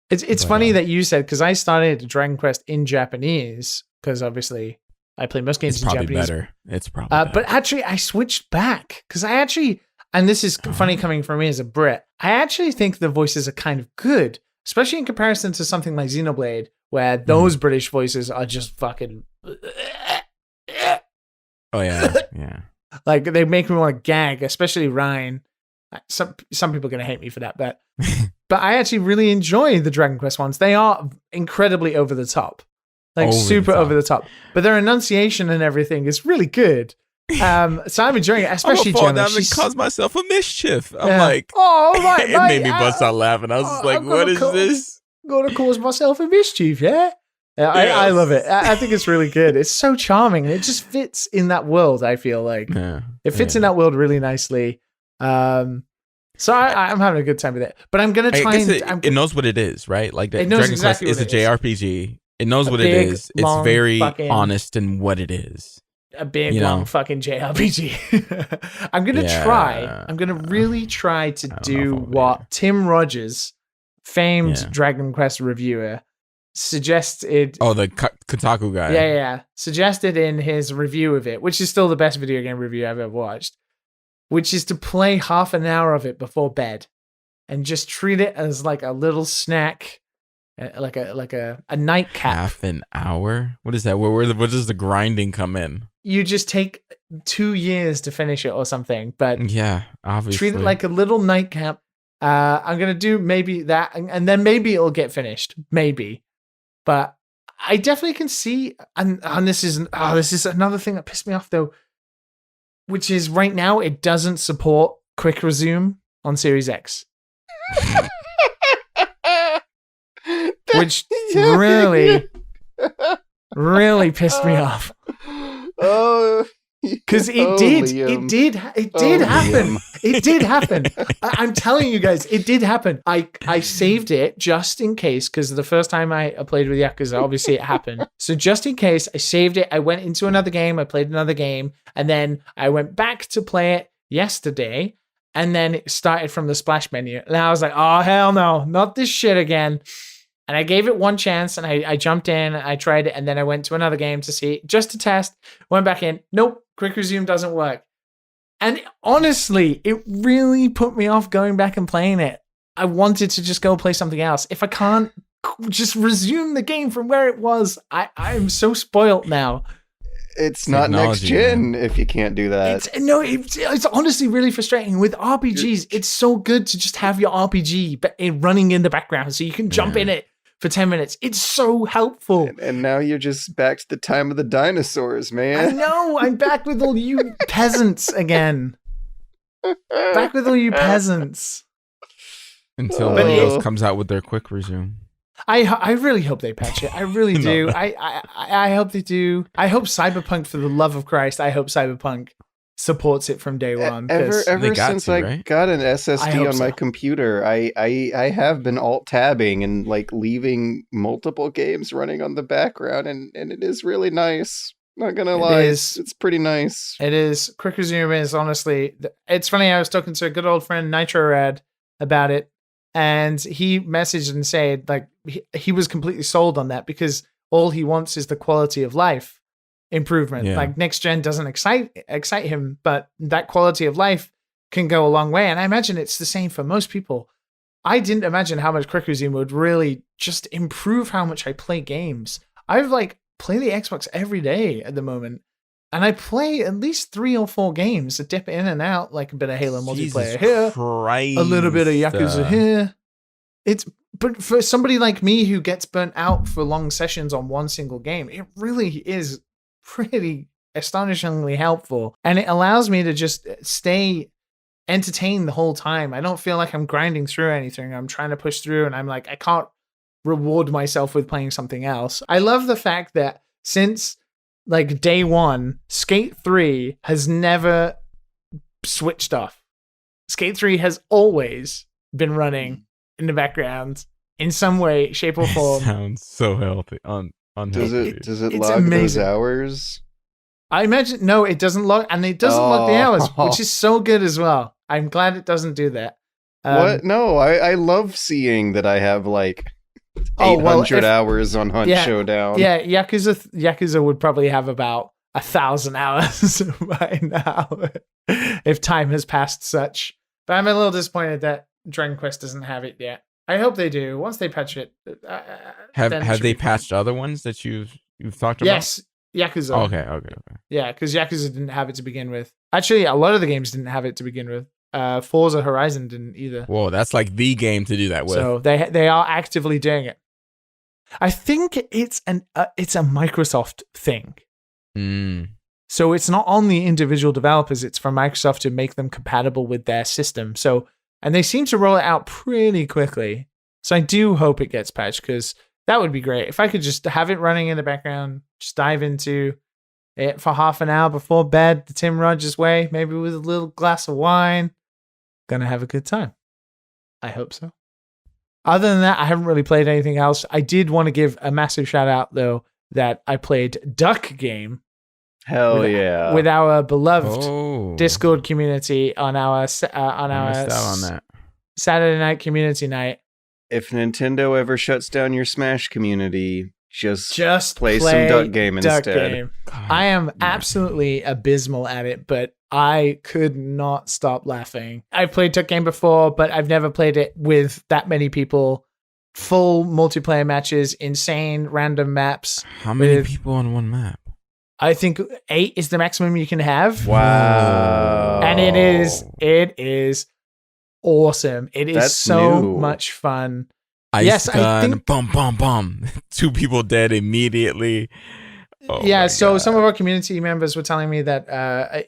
It's funny that you said, because I started Dragon Quest in Japanese, because obviously I play most games in Japanese. It's probably better. But actually, I switched back because I actually, and this is funny coming from me as a Brit, I actually think the voices are kind of good, especially in comparison to something like Xenoblade, where those British voices are just fucking. Oh yeah, yeah. Like they make me want to gag, especially Ryan. Some people are gonna hate me for that, but I actually really enjoy the Dragon Quest ones. They are incredibly over the top. Like super over the top, but their enunciation and everything is really good. So I'm enjoying it, especially I'm gonna fall Gemma. down and cause myself a mischief. I'm like, oh right, it made me bust out laughing. I was just like, what is this? Gonna cause myself a mischief, yeah. I love it. I think it's really good. It's so charming. It just fits in that world. I feel like it fits in that world really nicely. So I'm having a good time with it. But I'm gonna try it knows what it is, right? Like that. It knows Dragon exactly Quest is a JRPG. It knows what it is. It's very honest in what it is. A big, long fucking JRPG. I'm going to try. I'm going to really try to do what Tim Rogers, famed Dragon Quest reviewer, suggested. Oh, the Kotaku guy. Yeah. Suggested in his review of it, which is still the best video game review I've ever watched, which is to play half an hour of it before bed and just treat it as like a little snack. Like a nightcap. Half an hour? What is that? Where does the grinding come in? You just take 2 years to finish it or something, but yeah, obviously treat it like a little nightcap. I'm gonna do maybe that, and then maybe it'll get finished, maybe. But I definitely can see, and this is another thing that pissed me off though, which is right now it doesn't support quick resume on Series X. Which really pissed me off. Oh, because it did happen. It did happen. I'm telling you guys, it did happen. I saved it just in case, because the first time I played with Yakuza, obviously it happened. So just in case, I saved it. I went into another game. I played another game, and then I went back to play it yesterday, and then it started from the splash menu. And I was like, oh hell no, not this shit again. And I gave it one chance, and I jumped in, I tried it, and then I went to another game to see, just to test, went back in. Nope, quick resume doesn't work. And honestly, it really put me off going back and playing it. I wanted to just go play something else. If I can't just resume the game from where it was, I'm so spoiled now. It's not next gen if you can't do that. It's honestly really frustrating. With RPGs, it's so good to just have your RPG running in the background so you can jump in it for 10 minutes. It's so helpful. And now you're just back to the time of the dinosaurs, man. I know. I'm back with all you peasants again. Back with all you peasants. Until Windows comes out with their quick resume. I really hope they patch it. I really do. I hope they do. I hope Cyberpunk, for the love of Christ, I hope Cyberpunk supports it from day one. Ever since I got an SSD on my computer, I have been alt-tabbing and like leaving multiple games running on the background, and it is really nice. Not gonna lie, it's pretty nice. It is. Quick resume is honestly, it's funny. I was talking to a good old friend Nitro Rad about it, and he messaged and said like he was completely sold on that because all he wants is the quality of life improvement. Yeah. Like next gen doesn't excite him, but that quality of life can go a long way. And I imagine it's the same for most people. I didn't imagine how much quick resume would really just improve how much I play games. I've like play the Xbox every day at the moment, and I play at least 3 or 4 games to dip in and out, like a bit of Halo multiplayer here, a little bit of Yakuza here. But for somebody like me who gets burnt out for long sessions on one single game, it really is pretty astonishingly helpful, and it allows me to just stay entertained the whole time. I don't feel like I'm grinding through anything. I'm trying to push through, and I'm like, I can't reward myself with playing something else. I love the fact that since like day one, Skate 3 has never switched off. Skate 3 has always been running in the background in some way, shape, or form. Sounds so healthy. Does it It's log those amazing. hours? I imagine no, it doesn't log, and it doesn't log the hours, which is so good as well. I'm glad it doesn't do that. What? No, I love seeing that I have like 800 hours on Hunt Showdown. Yeah, Yakuza would probably have about 1,000 hours by now if time has passed such. But I'm a little disappointed that Dragon Quest doesn't have it yet. I hope they do. Once they patch it. Have they patched other ones that you've talked about? Yes, Yakuza. Okay. Yeah, because Yakuza didn't have it to begin with. Actually, a lot of the games didn't have it to begin with. Forza Horizon didn't either. Whoa, that's like the game to do that with. So they are actively doing it. I think it's a Microsoft thing. So it's not on the individual developers, it's for Microsoft to make them compatible with their system. So, and they seem to roll it out pretty quickly. So I do hope it gets patched, because that would be great. If I could just have it running in the background, just dive into it for half an hour before bed, the Tim Rogers way, maybe with a little glass of wine. Gonna have a good time. I hope so. Other than that, I haven't really played anything else. I did want to give a massive shout out, though, that I played Duck Game. Hell yeah. With our beloved Discord community on our Saturday night community night. If Nintendo ever shuts down your Smash community, just play some Duck Game instead. I am absolutely abysmal at it, but I could not stop laughing. I've played Duck Game before, but I've never played it with that many people. Full multiplayer matches, insane random maps. How many people on one map? I think 8 is the maximum you can have. Wow. And it is awesome. It is That's so new. much fun. Ice gun, bum. 2 people dead immediately. So some of our community members were telling me that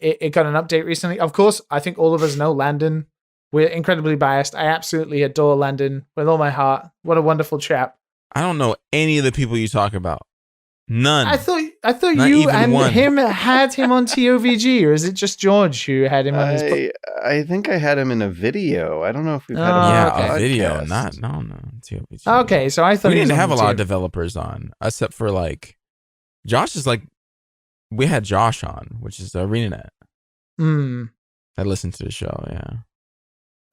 it got an update recently. Of course, I think all of us know Landon. We're incredibly biased. I absolutely adore Landon with all my heart. What a wonderful chap. I don't know any of the people you talk about. None. I thought Not you even and one. him had him on TOVG, or is it just George who had him on his I think I had him in a video. I don't know if we've had him okay. on a video, podcast. no. TOPG. Okay, so I thought we he was didn't on have a the lot of team. developers on, except for like Josh is like, we had Josh on, which is ArenaNet. I listened to the show, yeah.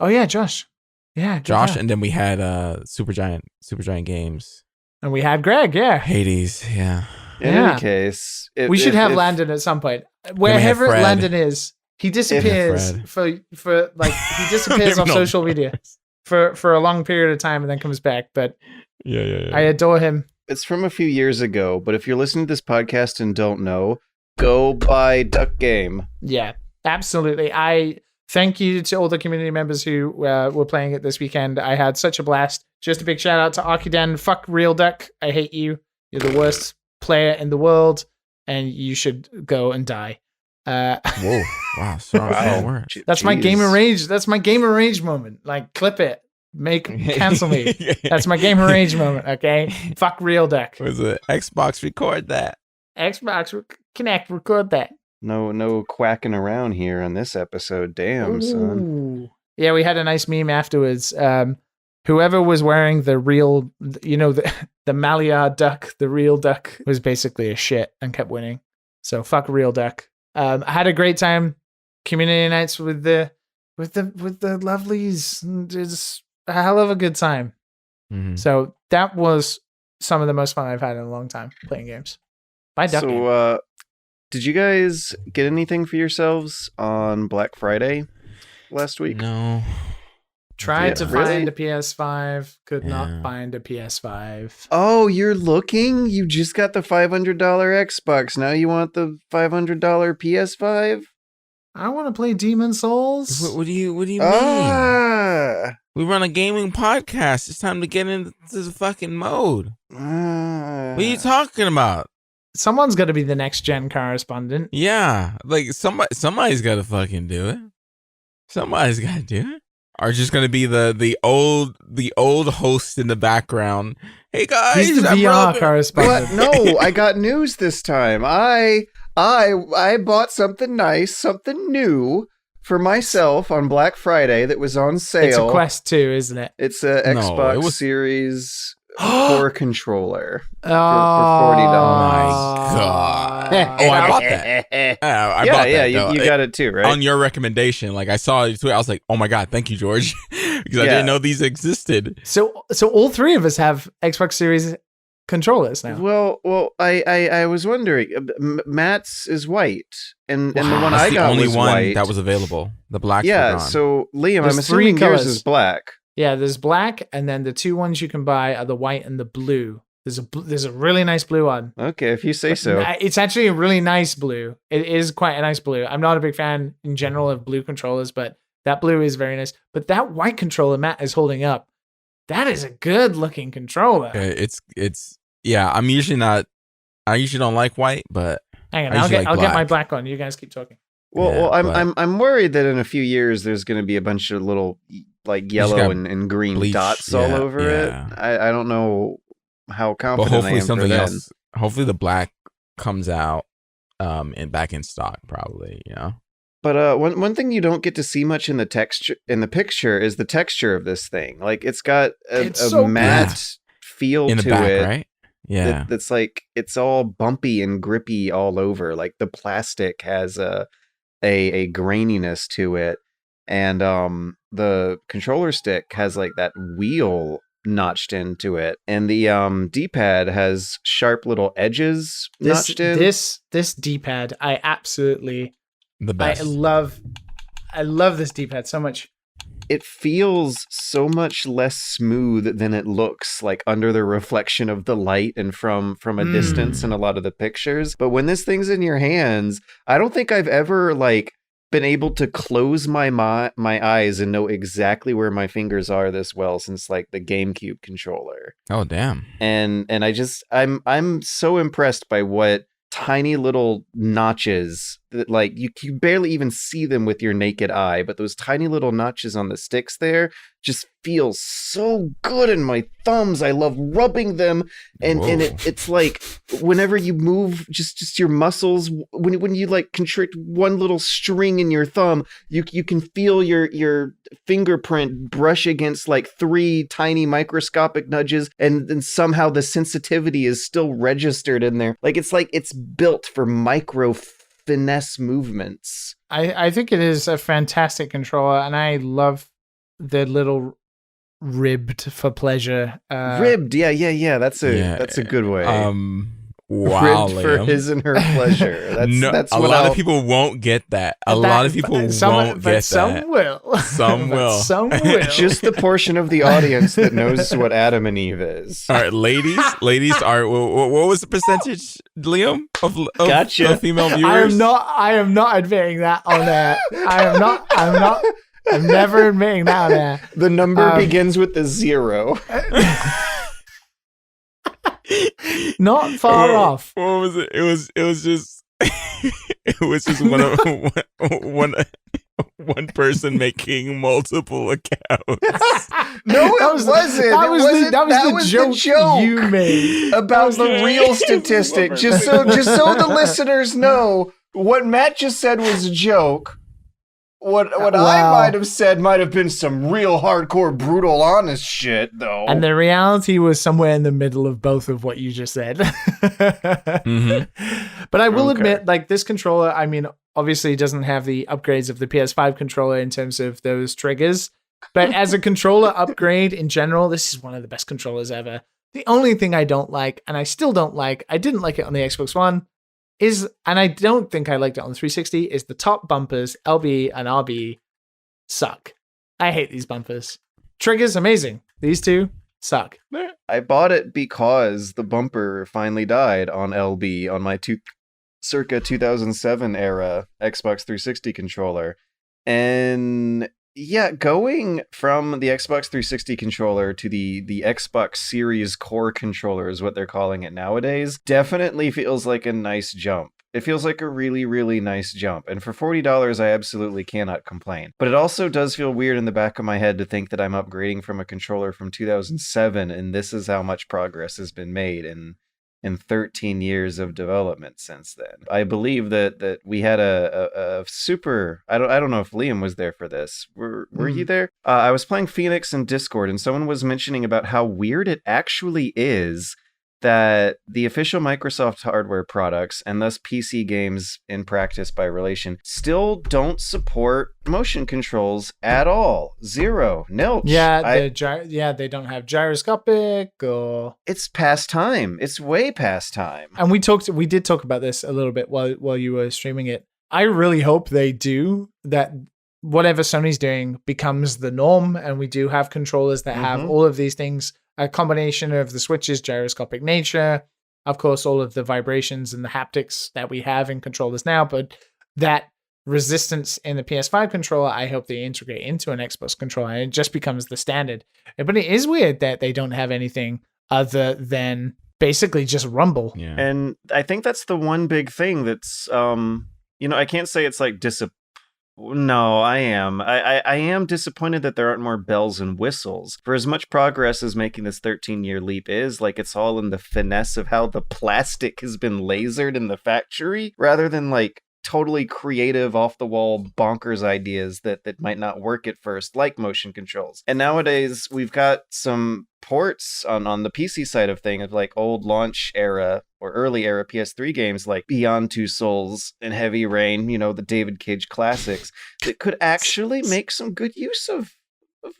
Oh yeah, Josh. Yeah, good Josh, guy. and then we had Supergiant Games. And we had Greg, yeah. Hades, yeah. In Yeah. any case, We should have Landon at some point. Wherever Fred. Landon is, he disappears for like he disappears off No. social media for a long period of time and then comes back. But Yeah. I adore him. It's from a few years ago, but if you're listening to this podcast and don't know, go buy Duck Game. Yeah, absolutely. I thank you to all the community members who were playing it this weekend. I had such a blast. Just a big shout out to Akiden. Fuck Real Duck. I hate you. You're the worst player in the world, and you should go and die. Whoa! Wow! Sorry, word. That's my gamer rage. That's my gamer rage moment. Like, clip it. Cancel me. That's my gamer rage moment. Okay. Fuck Real Duck. Was it Xbox record that? Xbox Connect. Record that. No quacking around here on this episode. Damn, son. Ooh. Yeah, we had a nice meme afterwards. Whoever was wearing the real, the Malia duck, the real duck, was basically a shit and kept winning. So fuck Real Duck. I had a great time. Community nights with the lovelies. It's a hell of a good time. Mm-hmm. So that was some of the most fun I've had in a long time playing games. By Duck Game. Did you guys get anything for yourselves on Black Friday last week? No. Tried to find a PS5, could not find a PS5. Oh, you're looking? You just got the $500 Xbox. Now you want the $500 PS5? I want to play Demon Souls. What do you mean? We run a gaming podcast. It's time to get into the fucking mode. What are you talking about? Someone's got to be the next gen correspondent. Yeah, like somebody's got to fucking do it. Somebody's got to do it. Or just going to be the old host in the background. Hey guys, He's the I'm VR Robert. correspondent. What? No, I got news this time. I bought something nice, something new for myself on Black Friday that was on sale. It's a Quest 2, isn't it? It's a No, Xbox it was- Series Core controller Oh for $40. my God. Oh, I bought that. I bought that, though. You got it too, right? On your recommendation, like I saw it, I was like, "Oh my God, thank you, George," because I didn't know these existed. So all three of us have Xbox Series controllers now. Well, I was wondering. Matt's is white, and the one That's I the got only was one white. that was available. The black. Yeah. So Liam, There's I'm three assuming yours colors. is black. Yeah, there's black, and then the two ones you can buy are the white and the blue. There's a really nice blue one. Okay, if you say so. It's actually a really nice blue. It is quite a nice blue. I'm not a big fan in general of blue controllers, but that blue is very nice. But that white controller Matt is holding up, that is a good looking controller. It's yeah. I'm usually not. I usually don't like white, but Hang on, I I'll usually get like my black. black on. You guys keep talking. Well, Yeah, I'm worried that in a few years there's going to be a bunch of little like yellow got and green bleach, dots all yeah, over yeah. it. I don't know how but confident I hopefully am something for then. else. Hopefully the black comes out, and back in stock probably. But one thing you don't get to see much in the texture in the picture is the texture of this thing. Like it's got It's a so matte feel In the to back, it. right? Yeah. That's like it's all bumpy and grippy all over. Like the plastic has a graininess to it, and the controller stick has like that wheel notched into it, and the D-pad has sharp little edges notched in. This D-pad, I absolutely The best. I love this D-pad so much. It feels so much less smooth than it looks, like under the reflection of the light and from a distance in a lot of the pictures. But when this thing's in your hands, I don't think I've ever like been able to close my eyes and know exactly where my fingers are this well since like the GameCube controller. Oh damn. And I'm so impressed by what tiny little notches that like you barely even see them with your naked eye, but those tiny little notches on the sticks there just feel so good in my thumbs. I love rubbing them, and it's like whenever you move just your muscles, when you like constrict one little string in your thumb, you can feel your fingerprint brush against like three tiny microscopic nudges, and then somehow the sensitivity is still registered in there. Like it's built for micro finesse movements. I think it is a fantastic controller, and I love the little ribbed for pleasure. Ribbed, yeah. That's a good way. Wow, Ribbed for Liam. his and her pleasure. That's a what lot I'll- of people won't get that. A lot of people won't get some that. will. Some But will. Some will. Just the portion of the audience that knows what Adam and Eve is. All right, ladies. All right, what was the percentage, Liam, of Gotcha. of female viewers? I am not admitting that on air. I'm never admitting that on air. The number begins with the 0. Not far off. What was it? It was just it was just one person making multiple accounts. No, it That was- wasn't. That It was wasn't. the That was the joke you made. about the Okay. real statistic. Just so the listeners know, what Matt just said was a joke. What I Wow. might have said might have been some real hardcore, brutal, honest shit, though. And the reality was somewhere in the middle of both of what you just said. But I will Okay. admit, like this controller, I mean, obviously it doesn't have the upgrades of the PS5 controller in terms of those triggers. But as a controller upgrade in general, this is one of the best controllers ever. The only thing I don't like, and I still don't like, I didn't like it on the Xbox One, is, and I don't think I liked it on the 360, is the top bumpers, LB and RB, suck. I hate these bumpers. Triggers, amazing. These two suck. I bought it because the bumper finally died on LB on my circa 2007 era Xbox 360 controller. And yeah, going from the Xbox 360 controller to the Xbox Series Core controller is what they're calling it nowadays, definitely feels like a nice jump. It feels like a really, really nice jump. And for $40, I absolutely cannot complain. But it also does feel weird in the back of my head to think that I'm upgrading from a controller from 2007, and this is how much progress has been made in 13 years of development since then. I believe that we had a super. I don't know if Liam was there for this. Were you there? I was playing Phoenix in Discord, and someone was mentioning about how weird it actually is that the official Microsoft hardware products, and thus PC games in practice by relation, still don't support motion controls at all. Zero. Nilch. Yeah, they don't have gyroscopic or... It's past time. It's way past time. And we did talk about this a little bit while you were streaming it. I really hope they do that. Whatever Sony's doing becomes the norm, and we do have controllers that have all of these things. A combination of the Switch's gyroscopic nature, of course, all of the vibrations and the haptics that we have in controllers now, but that resistance in the PS5 controller, I hope they integrate into an Xbox controller, and it just becomes the standard. But it is weird that they don't have anything other than basically just rumble. Yeah. And I think that's the one big thing that's, I can't say it's like No, I am. I am disappointed that there aren't more bells and whistles. For as much progress as making this 13-year leap is, like, it's all in the finesse of how the plastic has been lasered in the factory, rather than, like, totally creative, off-the-wall, bonkers ideas that might not work at first, like motion controls. And nowadays, we've got some ports on the PC side of things, of like old launch era or early era PS3 games like Beyond Two Souls and Heavy Rain, the David Cage classics, that could actually make some good use of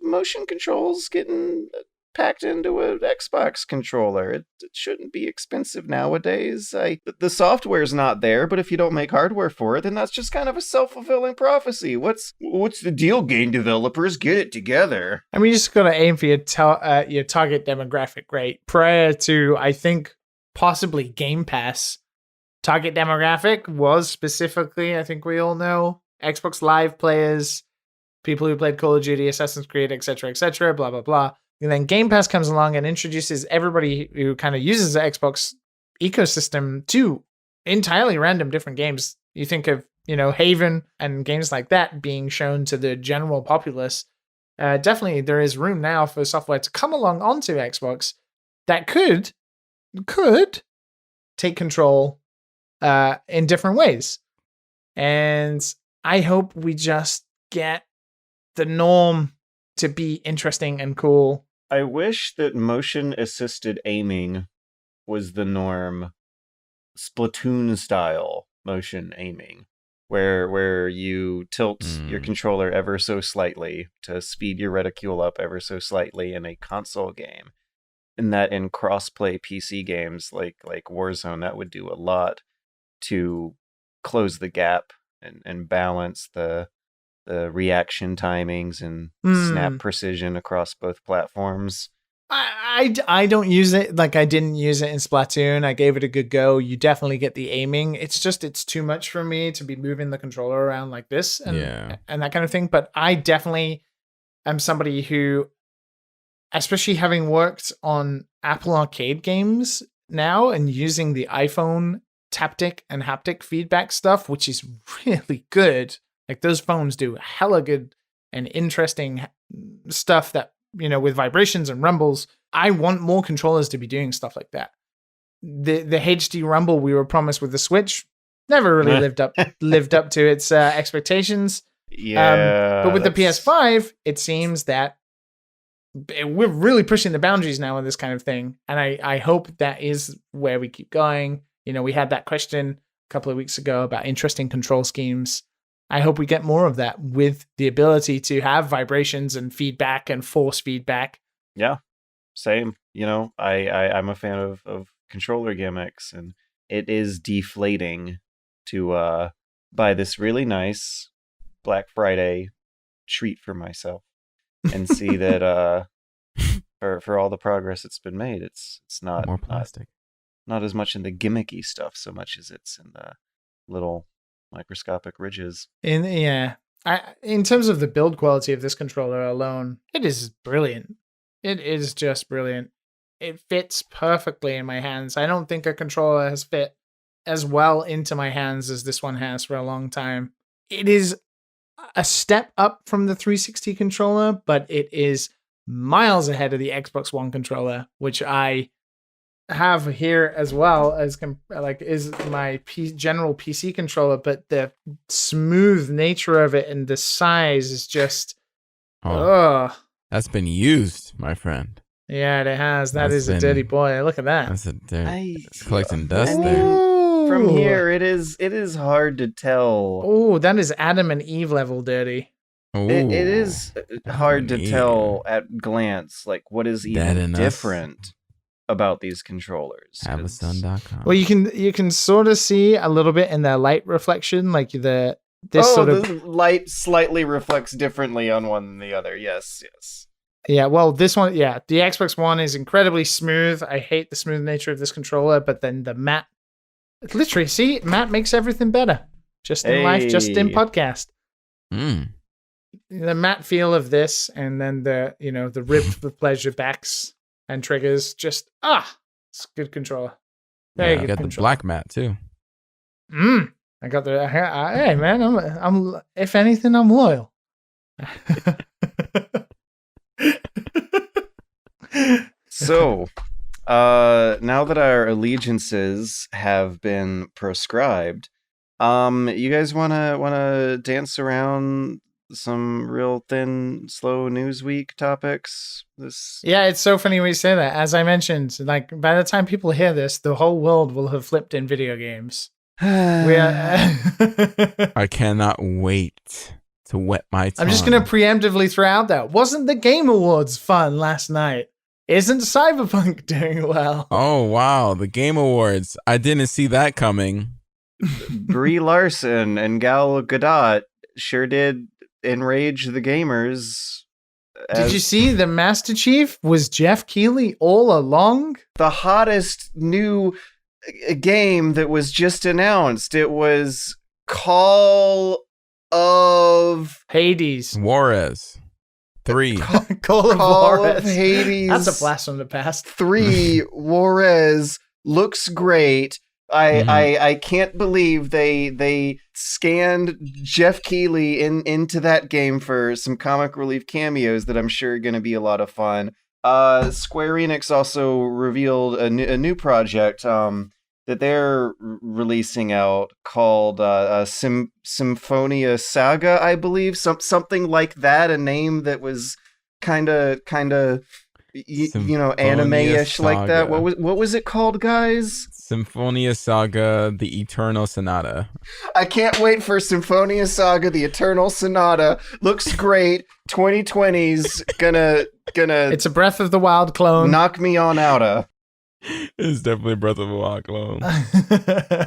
motion controls getting packed into an Xbox controller. It shouldn't be expensive nowadays. The software's not there, but if you don't make hardware for it, then that's just kind of a self-fulfilling prophecy. What's the deal, game developers? Get it together. I mean, you just gotta aim for your target demographic, right? Prior to, I think, possibly Game Pass, target demographic was specifically, I think we all know, Xbox Live players, people who played Call of Duty, Assassin's Creed, etc., blah, blah, blah. And then Game Pass comes along and introduces everybody who kind of uses the Xbox ecosystem to entirely random different games. You think of, Haven and games like that being shown to the general populace. Definitely there is room now for software to come along onto Xbox that could take control in different ways. And I hope we just get the norm to be interesting and cool. I wish that motion-assisted aiming was the norm, Splatoon-style motion aiming, where you tilt your controller ever so slightly to speed your reticule up ever so slightly in a console game. And that in cross-play PC games like Warzone, that would do a lot to close the gap and balance the reaction timings and snap precision across both platforms. I don't use it. Like, I didn't use it in Splatoon. I gave it a good go. You definitely get the aiming. It's too much for me to be moving the controller around like this and that kind of thing. But I definitely am somebody who, especially having worked on Apple Arcade games now and using the iPhone taptic and haptic feedback stuff, which is really good. Like, those phones do hella good and interesting stuff that, with vibrations and rumbles. I want more controllers to be doing stuff like that. The HD rumble we were promised with the Switch never really lived up to its expectations. Yeah. But with the PS5, it seems that we're really pushing the boundaries now on this kind of thing. And I hope that is where we keep going. We had that question a couple of weeks ago about interesting control schemes. I hope we get more of that with the ability to have vibrations and feedback and force feedback. Yeah, same. I'm a fan of controller gimmicks, and it is deflating to buy this really nice Black Friday treat for myself and see that for all the progress that's been made, it's not more plastic. Not as much in the gimmicky stuff so much as it's in the little microscopic ridges. In terms of the build quality of this controller alone, it is brilliant. It is just brilliant. It fits perfectly in my hands. I don't think a controller has fit as well into my hands as this one has for a long time. It is a step up from the 360 controller, but it is miles ahead of the Xbox One controller, which I have here as well as is my general PC controller, but the smooth nature of it and the size is just that's been used, my friend. Yeah, it has. That is a dirty boy. Look at that. That's a dirty. It's collecting dust there. From here, it is hard to tell. Oh, that is Adam and Eve level dirty. It is hard to tell at glance, like what is even different about these controllers. Haveasun.com. Well, you can sort of see a little bit in the light reflection, like the light slightly reflects differently on one than the other. Yes. Yeah, well, this one, the Xbox One is incredibly smooth. I hate the smooth nature of this controller, but then the matte, literally, see, matte makes everything better. Just in life, just in podcast. The matte feel of this, and then the ribbed for pleasure backs and triggers, just it's a good controller. Very good. I got controller. the black matte too. I got the. Hey man, I'm if anything, I'm loyal. So, now that our allegiances have been prescribed, you guys wanna dance around some real thin, slow news week topics? Yeah, it's so funny when you say that. As I mentioned, like by the time people hear this, the whole world will have flipped in video games. I cannot wait to wet my tongue. I'm just going to preemptively throw out that. Wasn't the Game Awards fun last night? Isn't Cyberpunk doing well? Oh, wow. The Game Awards. I didn't see that coming. Brie Larson and Gal Gadot sure did enrage the gamers. Did you see the Master Chief was Jeff Keighley all along? The hottest new game that was just announced. It was Call of Hades. Juarez 3. Call of Juarez. Hades. That's a blast from the past. 3 Juarez looks great. I can't believe they scanned Jeff Keighley into that game for some comic relief cameos that I'm sure are going to be a lot of fun. Square Enix also revealed a new project that they're releasing out called Symphonia Saga, I believe, something like that. A name that was kind of anime-ish like that. What was it called, guys? Symphonia Saga: The Eternal Sonata. I can't wait for Symphonia Saga: The Eternal Sonata. Looks great. 2020's gonna. It's a Breath of the Wild clone. Knock me on outa. It's definitely Breath of the Wild clone.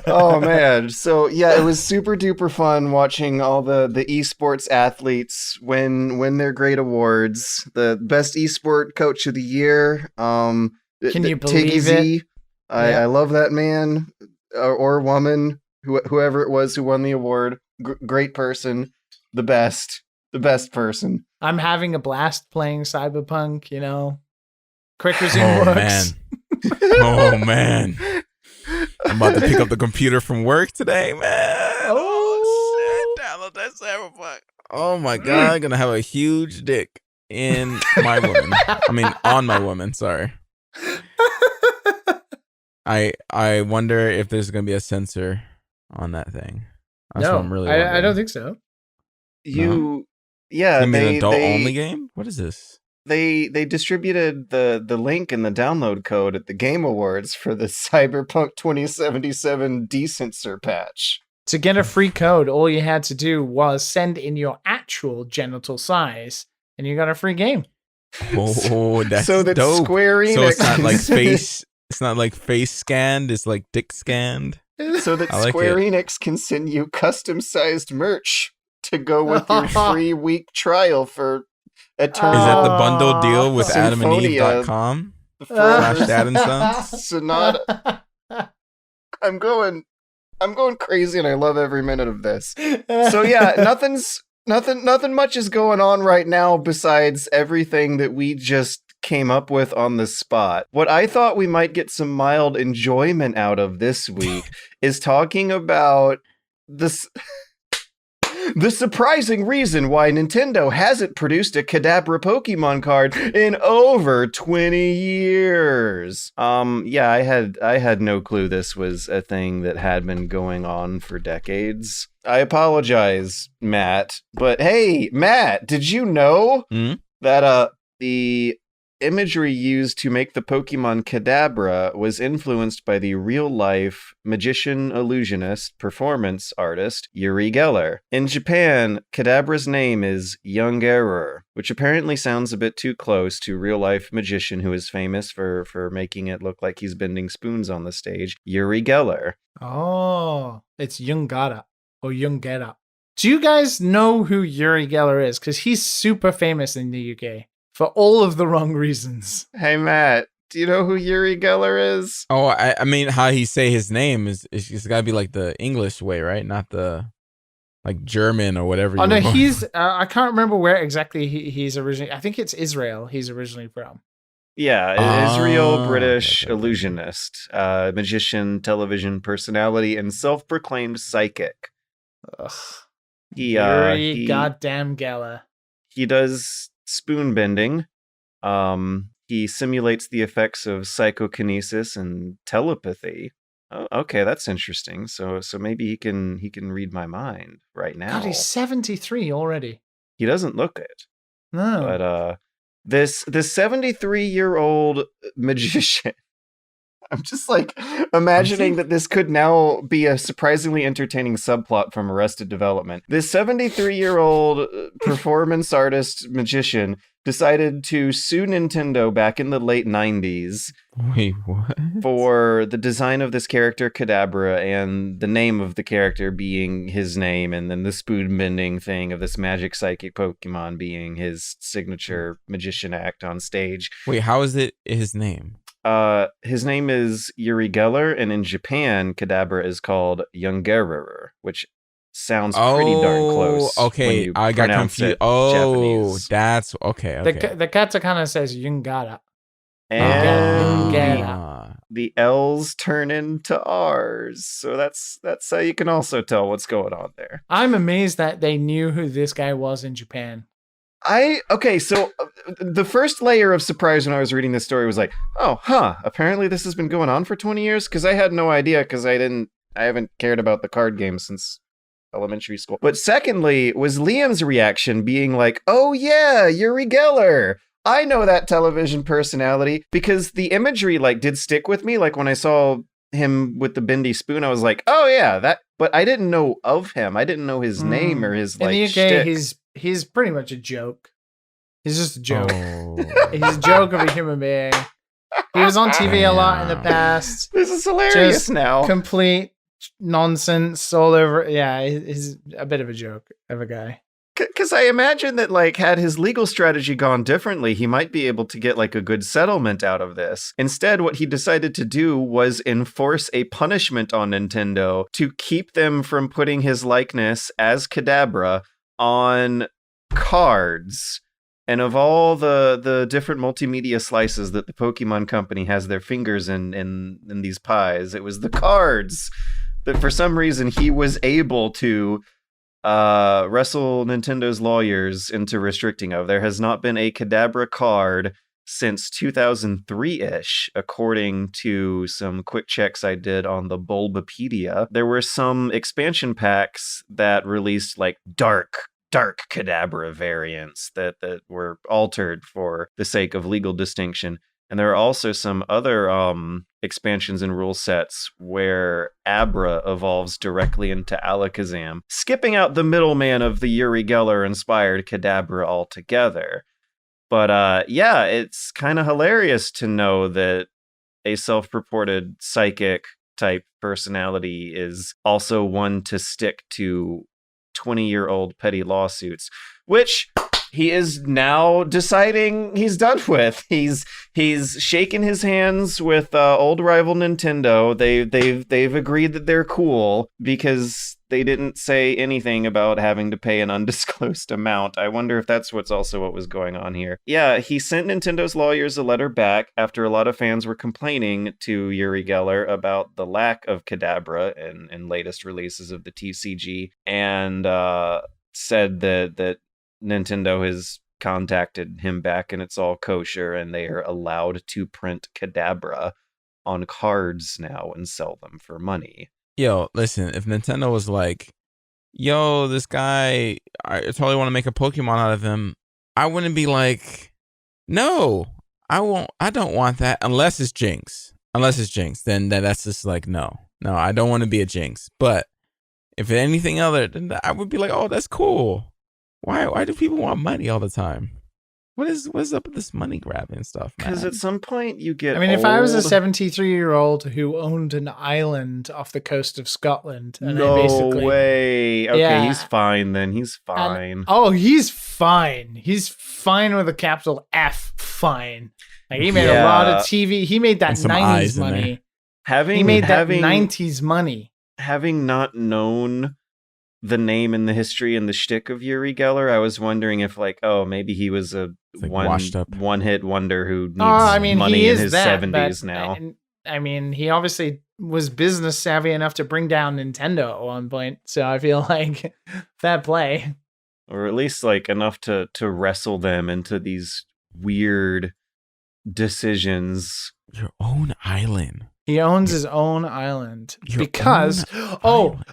Oh man. So yeah, it was super duper fun watching all the esports athletes win their great awards. The best esport coach of the year. Can you believe Tiggy it? I love that man or woman, whoever it was who won the award. Great person, the best person. I'm having a blast playing Cyberpunk. Quick resume works. Man. Oh man, I'm about to pick up the computer from work today, man. Oh shit, download that Cyberpunk. Oh my god, I'm gonna have a huge dick in my woman. I mean, on my woman. Sorry. I wonder if there's gonna be a censor on that thing. That's what I'm really wondering. I don't think so. Yeah, it's an adult only game. What is this? They distributed the link and the download code at the Game Awards for the Cyberpunk 2077 Decensor patch. To get a free code, all you had to do was send in your actual genital size, and you got a free game. Oh, that's so that dope. Square Enix. So it's not like face. It's not like face scanned. It's like dick scanned. So that Square Enix can send you custom-sized merch to go with your free week trial for Eternal. Is that the bundle deal with AdamandEve.com? Dad and Sons? Sonata. I'm going crazy, and I love every minute of this. So yeah, nothing much is going on right now besides everything that we just came up with on the spot. What I thought we might get some mild enjoyment out of this week is talking about this. The surprising reason why Nintendo hasn't produced a Kadabra Pokemon card in over 20 years. Yeah, I had no clue this was a thing that had been going on for decades. I apologize, Matt, but hey, Matt, did you know that the imagery used to make the Pokemon Kadabra was influenced by the real-life magician, illusionist, performance artist Uri Geller. In Japan, Kadabra's name is Youngerer, which apparently sounds a bit too close to real-life magician who is famous for making it look like he's bending spoons on the stage, Uri Geller. Oh, it's Youngara or Youngera. Do you guys know who Uri Geller is? Because he's super famous in the UK. For all of the wrong reasons. Hey, Matt, do you know who Uri Geller is? Oh, I mean, how he say his name is it's got to be like the English way, right? Not the like German or whatever. Oh, no, he's, I can't remember where exactly he's originally, I think it's Israel he's originally from. Yeah, Israel, British, illusionist, magician, television personality, and self-proclaimed psychic. Ugh. He goddamn Geller. He does spoon bending. He simulates the effects of psychokinesis and telepathy. Oh, okay, that's interesting. So maybe he can read my mind right now. God, he's 73 already. He doesn't look it. No. But this 73-year-old magician. I'm just like imagining that this could now be a surprisingly entertaining subplot from Arrested Development. This 73-year-old performance artist magician decided to sue Nintendo back in the late 90s. Wait, what? For the design of this character, Kadabra, and the name of the character being his name, and then the spoon bending thing of this magic psychic Pokemon being his signature magician act on stage. Wait, how is it his name? His name is Uri Geller, and in Japan, Kadabra is called Youngerer, which sounds pretty darn close. Okay, I got confused. Japanese. That's okay. The katakana says Yungara. And the L's turn into R's, so that's how you can also tell what's going on there. I'm amazed that they knew who this guy was in Japan. So the first layer of surprise when I was reading this story was like, apparently this has been going on for 20 years, because I had no idea, because I haven't cared about the card game since elementary school. But secondly was Liam's reaction being like, oh yeah, Uri Geller. I know that television personality, because the imagery did stick with me. Like when I saw him with the bendy spoon, I was like, oh yeah, that, but I didn't know of him. I didn't know his name or his in the UK, shtick. He's pretty much a joke. He's just a joke. Oh. He's a joke of a human being. He was on TV a lot in the past. This is hilarious just now. Complete nonsense all over. Yeah, he's a bit of a joke of a guy. Because I imagine that, had his legal strategy gone differently, he might be able to get, a good settlement out of this. Instead, what he decided to do was enforce a punishment on Nintendo to keep them from putting his likeness as Kadabra on cards. And of all the different multimedia slices that the Pokemon Company has their fingers in these pies, it was the cards that for some reason he was able to wrestle Nintendo's lawyers into restricting of. There has not been a Kadabra card since 2003-ish, according to some quick checks I did on the Bulbapedia. There were some expansion packs that released dark Kadabra variants that were altered for the sake of legal distinction. And there are also some other expansions and rule sets where Abra evolves directly into Alakazam, skipping out the middleman of the Uri Geller-inspired Kadabra altogether. But yeah, it's kind of hilarious to know that a self-purported psychic-type personality is also one to stick to 20-year-old petty lawsuits, which he is now deciding he's done with. He's shaken his hands with old rival Nintendo. They've agreed that they're cool because they didn't say anything about having to pay an undisclosed amount. I wonder if that's what was going on here. Yeah, he sent Nintendo's lawyers a letter back after a lot of fans were complaining to Uri Geller about the lack of Kadabra in latest releases of the TCG, and said that Nintendo has contacted him back and it's all kosher and they are allowed to print Kadabra on cards now and sell them for money. Yo, listen, if Nintendo was like, yo, this guy, I totally want to make a Pokemon out of him, I wouldn't be like, no, I won't. I don't want that unless it's Jinx. Then that's just like, no, I don't want to be a Jinx. But if anything other, then I would be like, oh, that's cool. Why do people want money all the time? What's up with this money grabbing stuff, man? Because at some point you get if I was a 73-year-old who owned an island off the coast of Scotland, and no I basically, way. Okay, yeah, he's fine then. He's fine. He's fine. He's fine with a capital F. Fine. Like, he made a lot of TV. He made that 90s money. He made that 90s money. Having not known the name and the history and the shtick of Uri Geller, I was wondering if, like, maybe he was a one-hit wonder who needs money in his 70s now. I mean, he obviously was business savvy enough to bring down Nintendo at one point, so I feel like fair play. Or at least, like, enough to wrestle them into these weird decisions. Your own island. He owns his own island because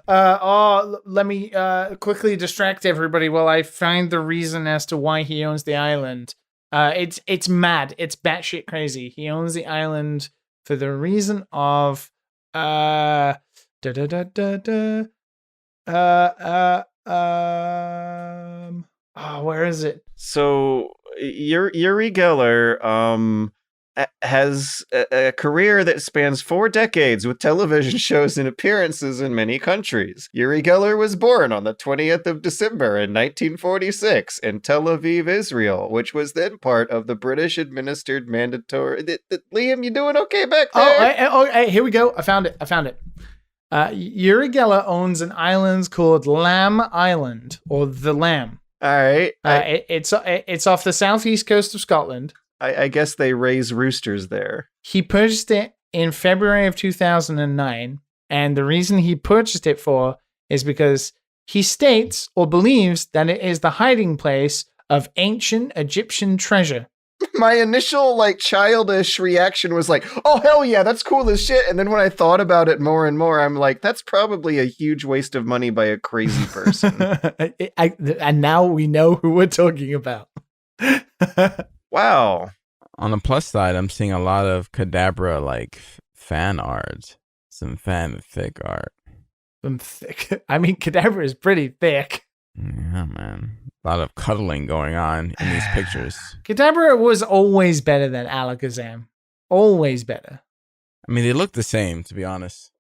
let me quickly distract everybody while I find the reason as to why he owns the island. It's mad. It's batshit crazy. He owns the island for the reason of where is it? So Uri Geller has a career that spans 4 decades with television shows and appearances in many countries. Uri Geller was born on the 20th of December in 1946 in Tel Aviv, Israel, which was then part of the British-administered mandatory... Liam, you doing okay back there? Here we go. I found it. Uri Geller owns an island called Lamb Island, or the Lamb. All right. It's off the southeast coast of Scotland. I guess they raise roosters there. He purchased it in February of 2009, and the reason he purchased it for is because he states or believes that it is the hiding place of ancient Egyptian treasure. My initial, like, childish reaction was like, oh, hell yeah, that's cool as shit. And then when I thought about it more and more, I'm like, that's probably a huge waste of money by a crazy person. And now we know who we're talking about. Wow. On the plus side, I'm seeing a lot of Kadabra, like, fan art. Some fanfic art. Some thick. I mean, Kadabra is pretty thick. Yeah, man. A lot of cuddling going on in these pictures. Kadabra was always better than Alakazam. Always better. I mean, they look the same, to be honest.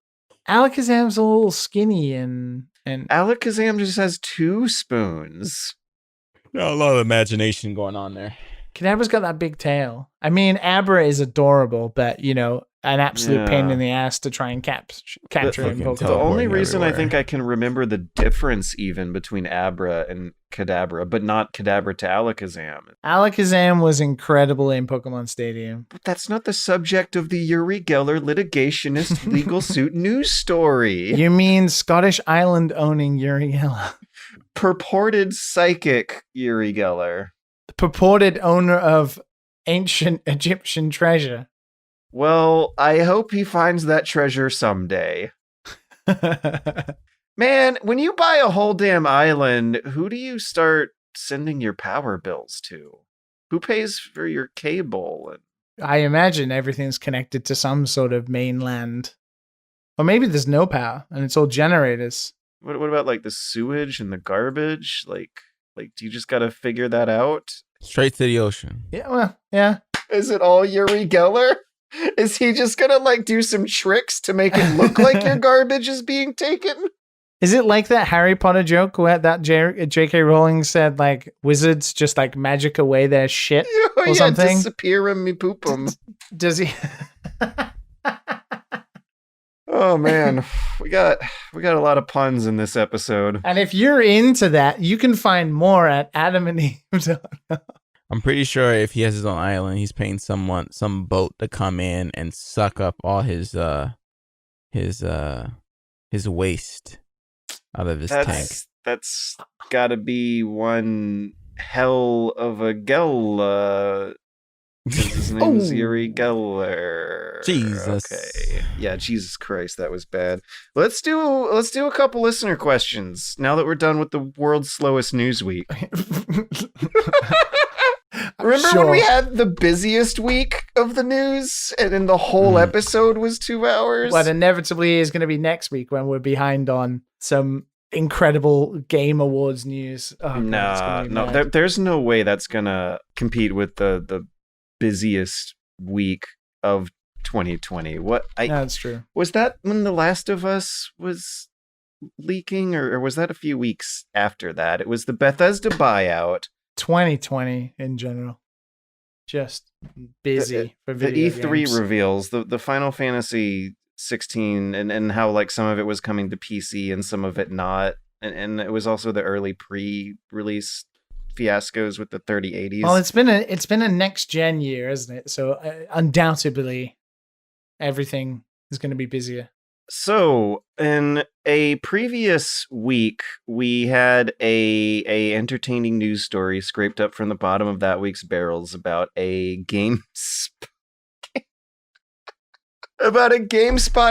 Alakazam's a little skinny and Alakazam just has 2 spoons. A lot of imagination going on there. Kadabra's got that big tail. I mean, Abra is adorable, but, you know, an absolute pain in the ass to try and capture in Pokemon. The only reason I think I can remember the difference even between Abra and Kadabra, but not Kadabra to Alakazam. Alakazam was incredible in Pokemon Stadium. But that's not the subject of the Uri Geller litigationist legal suit news story. You mean Scottish Island owning Uri Geller? Purported psychic Uri Geller. The purported owner of ancient Egyptian treasure. Well, I hope he finds that treasure someday. Man, when you buy a whole damn island, who do you start sending your power bills to? Who pays for your cable? I imagine everything's connected to some sort of mainland. Or maybe there's no power and it's all generators. What about, like, the sewage and the garbage? Like, do you just gotta figure that out? Straight to the ocean. Yeah, well, yeah. Is it all Uri Geller? Is he just gonna, like, do some tricks to make it look like your garbage is being taken? Is it like that Harry Potter joke where that J.K. Rowling said, like, wizards just, like, magic away their shit or something? Disappear and me poop 'em. Does he? Oh man, we got a lot of puns in this episode. And if you're into that, you can find more at AdamandEve.com. I'm pretty sure if he has his own island, he's paying some boat to come in and suck up all his waste out of his tank. That's gotta be one hell of a Gell. His name's Yuri Geller. Jesus. Okay. Yeah, Jesus Christ, that was bad. Let's do a couple listener questions now that we're done with the world's slowest news week. Remember when we had the busiest week of the news and then the whole episode was 2 hours? What inevitably is going to be next week when we're behind on some incredible Game Awards news. Oh, no, there's no way that's going to compete with the busiest week of 2020. That's true. Was that when The Last of Us was leaking or was that a few weeks after that? It was the Bethesda buyout. 2020 in general. Just busy for video the E3 games. reveals, the Final Fantasy 16 and how like some of it was coming to PC and some of it not. And it was also the early pre-release fiascos with the 3080s. Well, it's been a next gen year, isn't it? So undoubtedly everything is going to be busier. So in a previous week, we had a entertaining news story scraped up from the bottom of that week's barrels about a GameSpot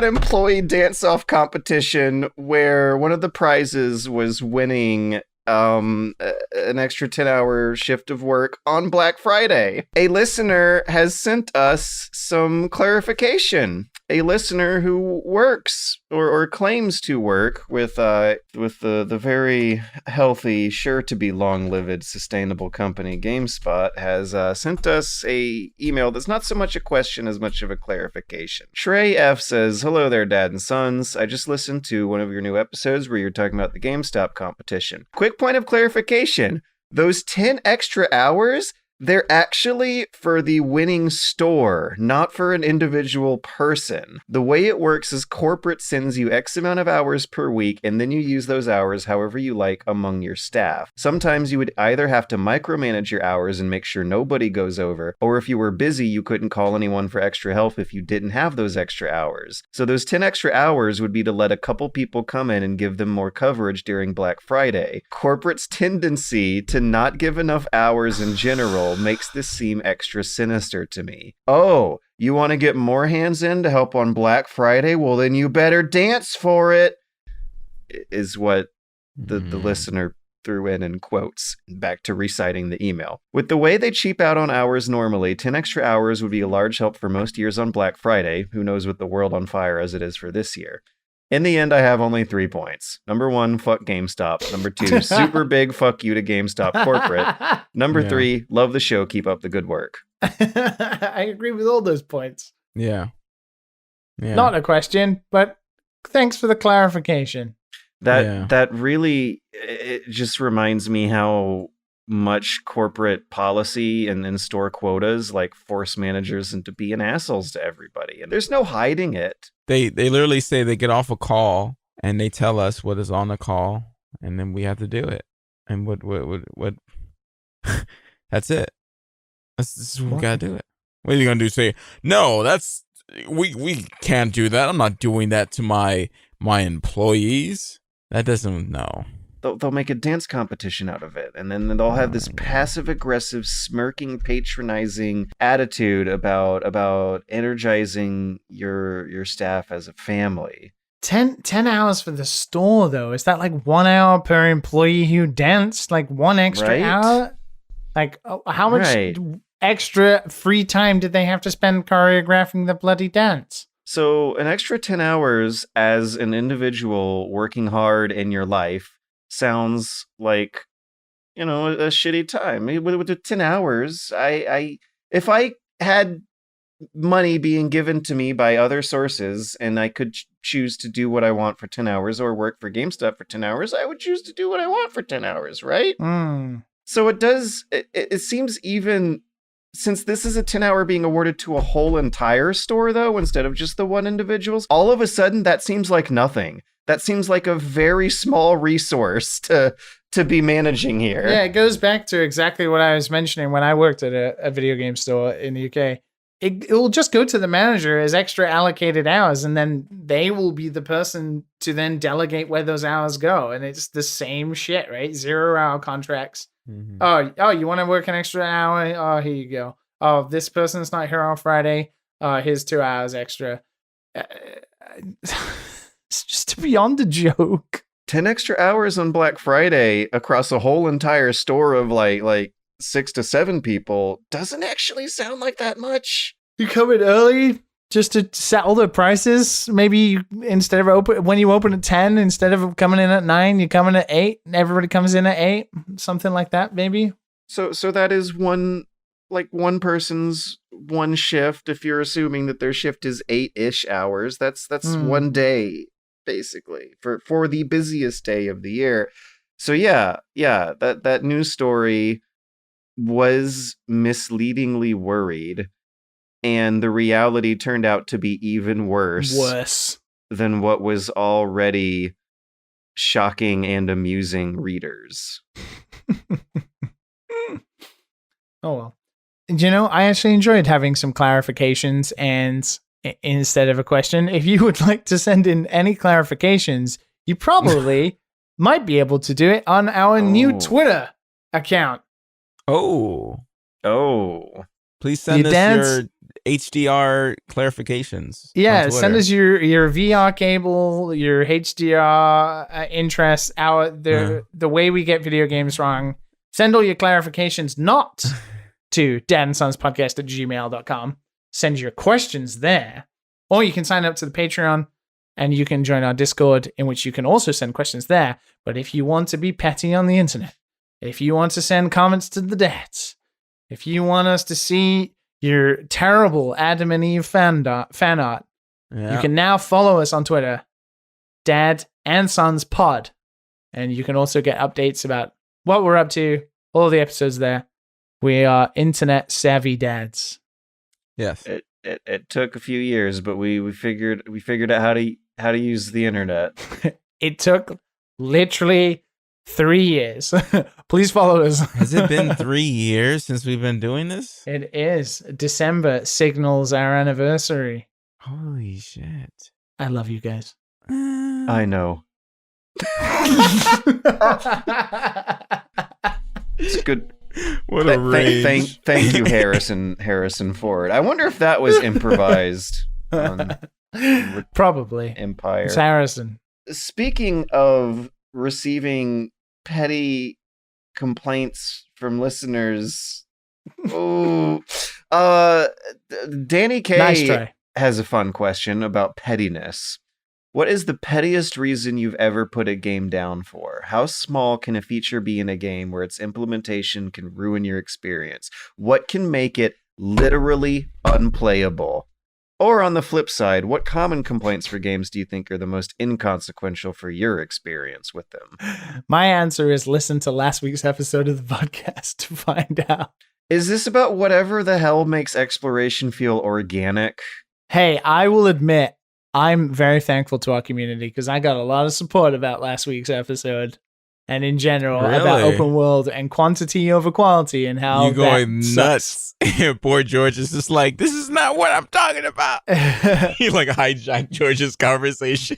employee dance-off competition where one of the prizes was winning an extra 10-hour shift of work on Black Friday. A listener has sent us some clarification. A listener who works or claims to work with the very healthy, sure to be long-lived, sustainable company GameSpot has sent us a email that's not so much a question as much of a clarification. Shrey F says, "Hello there, Dad and Sons. I just listened to one of your new episodes where you're talking about the GameStop competition. Quick point of clarification. Those 10 extra hours, they're actually for the winning store, not for an individual person. The way it works is corporate sends you X amount of hours per week, and then you use those hours however you like among your staff. Sometimes you would either have to micromanage your hours and make sure nobody goes over, or if you were busy, you couldn't call anyone for extra help if you didn't have those extra hours. So those 10 extra hours would be to let a couple people come in and give them more coverage during Black Friday. Corporate's tendency to not give enough hours in general makes this seem extra sinister to me. Oh, you want to get more hands in to help on Black Friday? Well, then you better dance for it, is what the listener threw in quotes, back to reciting the email. With the way they cheap out on hours normally, 10 extra hours would be a large help for most years on Black Friday. Who knows with the world on fire as it is for this year. In the end, I have only 3 points. Number 1, fuck GameStop. Number 2, super big fuck you to GameStop corporate. Number 3, love the show. Keep up the good work. I agree with all those points. Yeah. Not a question, but thanks for the clarification. That really, it just reminds me how much corporate policy and store quotas like force managers into being assholes to everybody. And there's no hiding it. They literally say they get off a call and they tell us what is on the call, and then we have to do it. And what that's it. This is what we gotta do it. What are you gonna do? Say no? That's we can't do that. I'm not doing that to my employees. That doesn't no. They'll make a dance competition out of it, and then they'll have this passive-aggressive, smirking, patronizing attitude about energizing your staff as a family. 10 hours for the store, though. Is that like 1 hour per employee who danced? Like 1 extra hour? Like, how much extra free time did they have to spend choreographing the bloody dance? So an extra 10 hours as an individual working hard in your life sounds like, a shitty time. With the 10 hours, if I had money being given to me by other sources and I could choose to do what I want for 10 hours or work for GameStop for 10 hours, I would choose to do what I want for 10 hours, right? So it seems even since this is a 10-hour being awarded to a whole entire store, though, instead of just the one individual's, all of a sudden that seems like nothing. That seems like a very small resource to be managing here. Yeah, it goes back to exactly what I was mentioning when I worked at a video game store in the UK. It will just go to the manager as extra allocated hours, and then they will be the person to then delegate where those hours go. And it's the same shit, right? 0-hour contracts. Mhm. Oh, you want to work an extra hour? Oh, here you go. Oh, this person's not here on Friday. Here's 2 hours extra. It's just beyond a joke. 10 extra hours on Black Friday across a whole entire store of like 6 to 7 people doesn't actually sound like that much. You come in early just to settle the prices. Maybe instead of when you open at 10, instead of coming in at 9, you come in at 8, and everybody comes in at 8. Something like that, maybe. So that is one person's one shift. If you're assuming that their shift is 8-ish hours, that's one day basically for the busiest day of the year. So yeah, that news story was misleadingly worried, and the reality turned out to be even worse than what was already shocking and amusing readers. Oh well. I actually enjoyed having some clarifications, and instead of a question, if you would like to send in any clarifications, you probably might be able to do it on our new Twitter account. Oh. Please send us your HDR clarifications. Yeah, send us your VR cable, your HDR interests, the way we get video games wrong. Send all your clarifications not to dadandsonspodcast@gmail.com. Send your questions there. Or you can sign up to the Patreon and you can join our Discord, in which you can also send questions there. But if you want to be petty on the internet, if you want to send comments to the dads, if you want us to see your terrible Adam and Eve fan art, you can now follow us on Twitter, Dad and Sons Pod. And you can also get updates about what we're up to, all the episodes there. We are internet savvy dads. Yes. It took a few years, but we figured out how to use the internet. It took literally 3 years. Please follow us. Has it been 3 years since we've been doing this? It is. December signals our anniversary. Holy shit. I love you guys. I know. It's good. What a range. Thank you, Harrison Ford. I wonder if that was improvised on Probably. Empire. It's Harrison. Speaking of receiving petty complaints from listeners, Danny K Nice try. has a fun question about pettiness. What is the pettiest reason you've ever put a game down for? How small can a feature be in a game where its implementation can ruin your experience? What can make it literally unplayable? Or on the flip side, what common complaints for games do you think are the most inconsequential for your experience with them? My answer is listen to last week's episode of the podcast to find out. Is this about whatever the hell makes exploration feel organic? Hey, I will admit, I'm very thankful to our community because I got a lot of support about last week's episode and in general about open world and quantity over quality and how you going nuts. Poor George is just like, this is not what I'm talking about. He like hijacked George's conversation.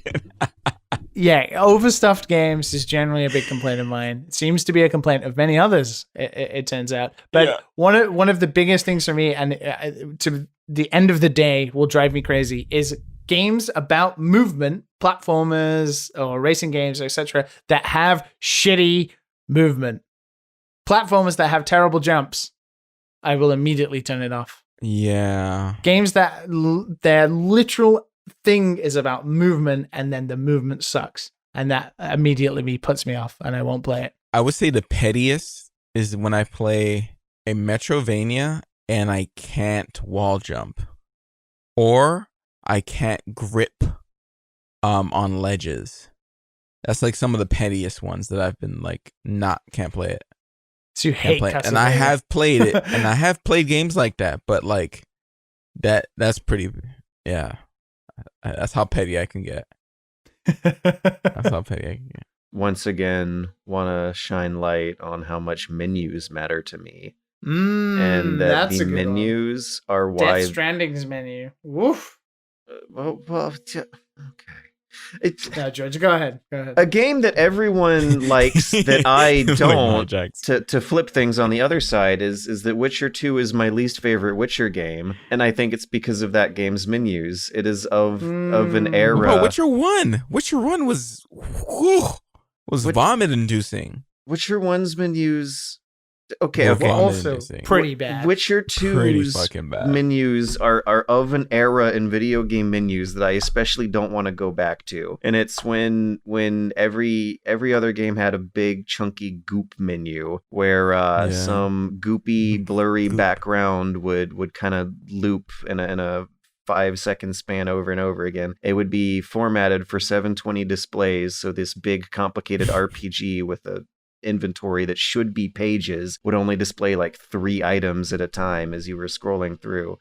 Yeah, overstuffed games is generally a big complaint of mine. It seems to be a complaint of many others, it turns out. But one of the biggest things for me, and to the end of the day will drive me crazy, is games about movement, platformers or racing games, etc., that have shitty movement. Platformers that have terrible jumps, I will immediately turn it off. Yeah. Games that their literal thing is about movement and then the movement sucks. And that immediately puts me off and I won't play it. I would say the pettiest is when I play a Metrovania and I can't wall jump. Or I can't grip on ledges. That's like some of the pettiest ones that I've been like, can't play it. So you hate Castlevania. And I have played it, and I have played games like that, but like that's pretty. Yeah, that's how petty I can get. That's how petty I can get. Once again, want to shine light on how much menus matter to me. And that's the a good menus are why Death Stranding's menu. Woof. Okay. No, George, go ahead. A game that everyone likes that I don't. To flip things on the other side is that Witcher 2 is my least favorite Witcher game, and I think it's because of that game's menus. It is of an era. Oh, Witcher 1. Witcher 1 was vomit inducing. Witcher 1's menus. Okay. Also pretty bad. Witcher 2's menus are of an era in video game menus that I especially don't want to go back to. And it's when every other game had a big chunky goop menu where some goopy blurry background would kind of loop in a 5-second span over and over again. It would be formatted for 720 displays, so this big complicated RPG with a inventory that should be pages would only display like 3 items at a time as you were scrolling through.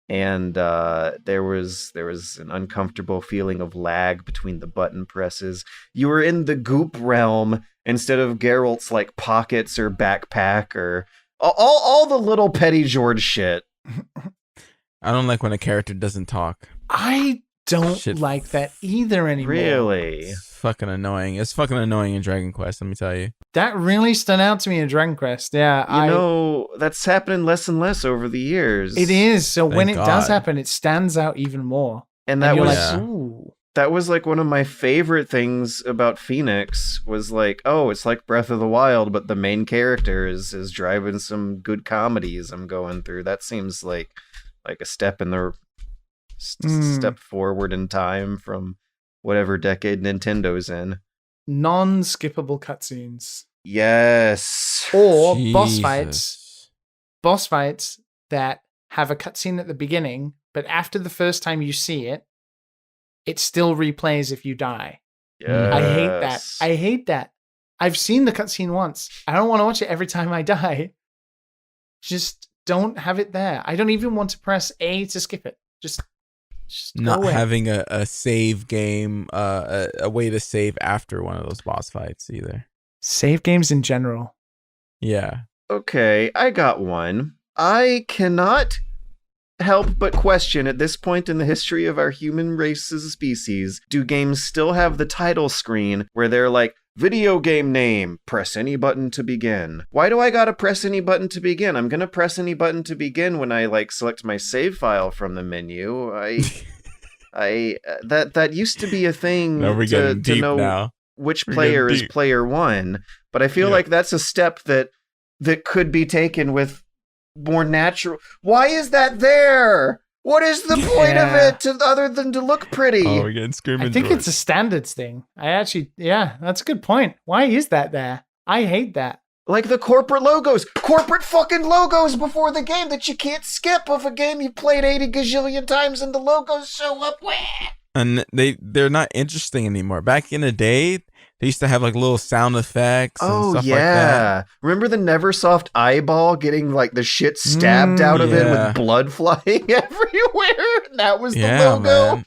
And there was an uncomfortable feeling of lag between the button presses. You were in the goop realm instead of Geralt's like pockets or backpack or all the little petty George shit. I don't like when a character doesn't talk. I don't like that either anymore. Really? It's fucking annoying. It's fucking annoying in Dragon Quest, let me tell you. That really stood out to me in Dragon Quest. Yeah, you know, that's happening less and less over the years. It is. So when it does happen, it stands out even more. And that was like, ooh. That was like one of my favorite things about Phoenix was like, oh, it's like Breath of the Wild, but the main character is driving some good comedies I'm going through. That seems like a step in the step forward in time from whatever decade Nintendo's in. Non-skippable cutscenes. Yes. Or boss fights that have a cutscene at the beginning, but after the first time you see it, it still replays if you die. Yes. I hate that. I've seen the cutscene once. I don't want to watch it every time I die. Just don't have it there. I don't even want to press A to skip it. Just not having a save game, a way to save after one of those boss fights either. Save games in general. Yeah. Okay, I got one. I cannot help but question at this point in the history of our human race's species, do games still have the title screen where they're like, video game name, press any button to begin? Why do I gotta press any button to begin? I'm gonna press any button to begin when I like select my save file from the menu. That used to be a thing to know now. Which player is player one, but I feel like that's a step that could be taken with more natural. Why is that there? What is the point of it other than to look pretty? Oh, we're getting screaming. I think it's a standards thing. That's a good point. Why is that there? I hate that. Like the corporate fucking logos before the game that you can't skip of a game you played 80 gazillion times and the logos show up. And they're not interesting anymore. Back in the day, they used to have like little sound effects and stuff like that. Remember the Neversoft eyeball getting like the shit stabbed out of it with blood flying everywhere? That was the logo.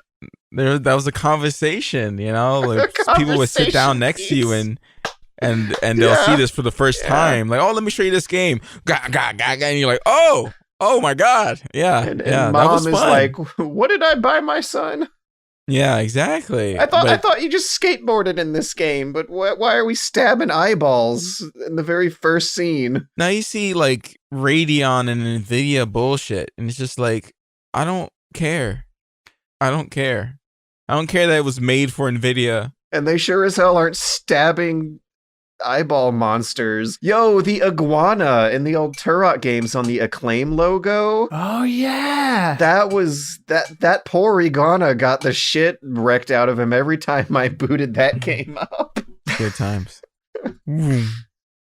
Man. That was a conversation, you know? Like people would sit down next to you and they'll see this for the first time. Like, oh, let me show you this game. And you're like, oh my God. Yeah. And mom is like, what did I buy my son? Yeah, exactly. I thought you just skateboarded in this game, but why are we stabbing eyeballs in the very first scene? Now you see like Radeon and Nvidia bullshit, and it's just like, I don't care. I don't care that it was made for Nvidia. And they sure as hell aren't stabbing eyeball monsters. Yo, the iguana in the old Turok games on the Acclaim logo. Oh yeah. That poor iguana got the shit wrecked out of him every time I booted that game up. Good times.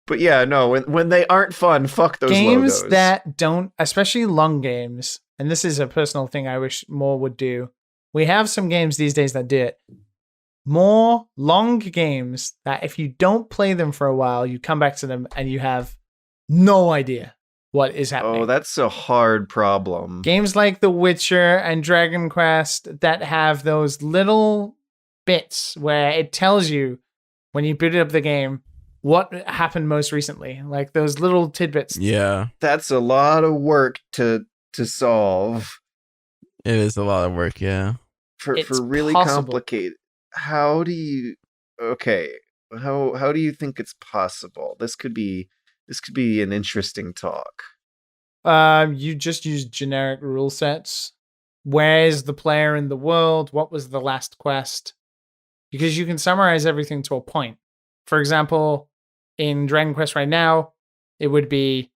But yeah, no, when they aren't fun, fuck those games logos. That don't, especially long games, and this is a personal thing I wish more would do. We have some games these days that do it. More long games that if you don't play them for a while, you come back to them and you have no idea what is happening. Oh, that's a hard problem. Games like The Witcher and Dragon Quest that have those little bits where it tells you when you boot up the game what happened most recently, like those little tidbits. Yeah, That's a lot of work to solve. it is a lot of work. Yeah. For It's really possible. complicated. How do you how do you think it's possible? This could be an interesting talk. You just use generic rule sets. Where's the player in the world? What was the last quest? Because you can summarize everything to a point. For example, in Dragon Quest right now, it would be,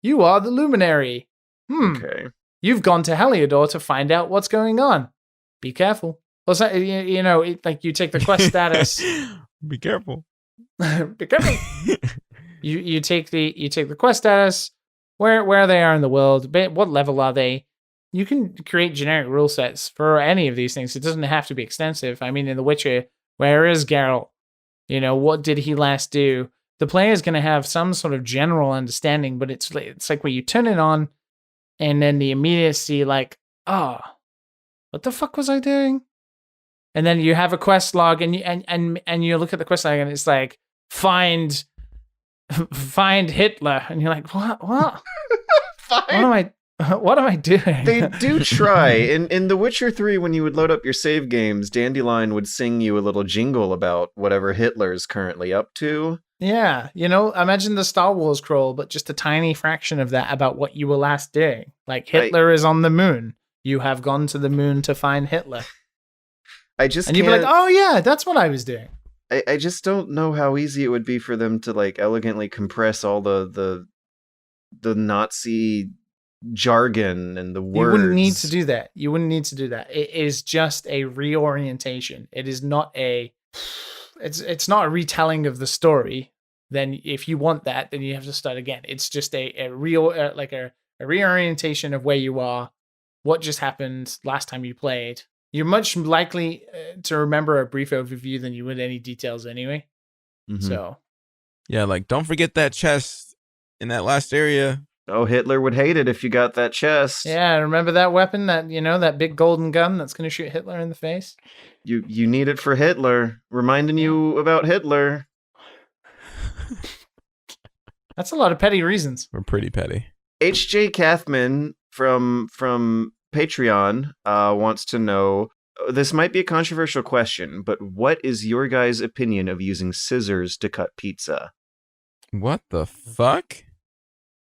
you are the Luminary. Okay. You've gone to Heliodor to find out what's going on. Be careful. Well, so, like you take the quest status. Be careful. Be careful. You take the quest status, where they are in the world, what level are they. You can create generic rule sets for any of these things. It doesn't have to be extensive. I mean, in The Witcher, where is Geralt? What did he last do? The player is going to have some sort of general understanding, but it's like where you turn it on, and then the immediacy, like, oh, what the fuck was I doing? And then you have a quest log, and you look at the quest log, and it's like, find Hitler, and you're like, what? What am I doing? They do try. In The Witcher 3, when you would load up your save games, Dandelion would sing you a little jingle about whatever Hitler's currently up to. Yeah, imagine the Star Wars scroll, but just a tiny fraction of that about what you were last doing. Like, Hitler is on the moon. You have gone to the moon to find Hitler. And you'd be like, oh yeah, that's what I was doing. I just don't know how easy it would be for them to like elegantly compress all the Nazi jargon and the words. You wouldn't need to do that. It is just a reorientation. It is not it's not a retelling of the story. Then if you want that, then you have to start again. It's just a reorientation of where you are, what just happened last time you played. You're much likely to remember a brief overview than you would any details anyway. Mm-hmm. So, yeah, like, don't forget that chest in that last area. Oh, Hitler would hate it if you got that chest. Yeah, remember that weapon, that big golden gun that's going to shoot Hitler in the face? You need it for Hitler, reminding you about Hitler. That's a lot of petty reasons. We're pretty petty. H.J. Kathman from Patreon wants to know, this might be a controversial question, but what is your guys' opinion of using scissors to cut pizza? What the fuck?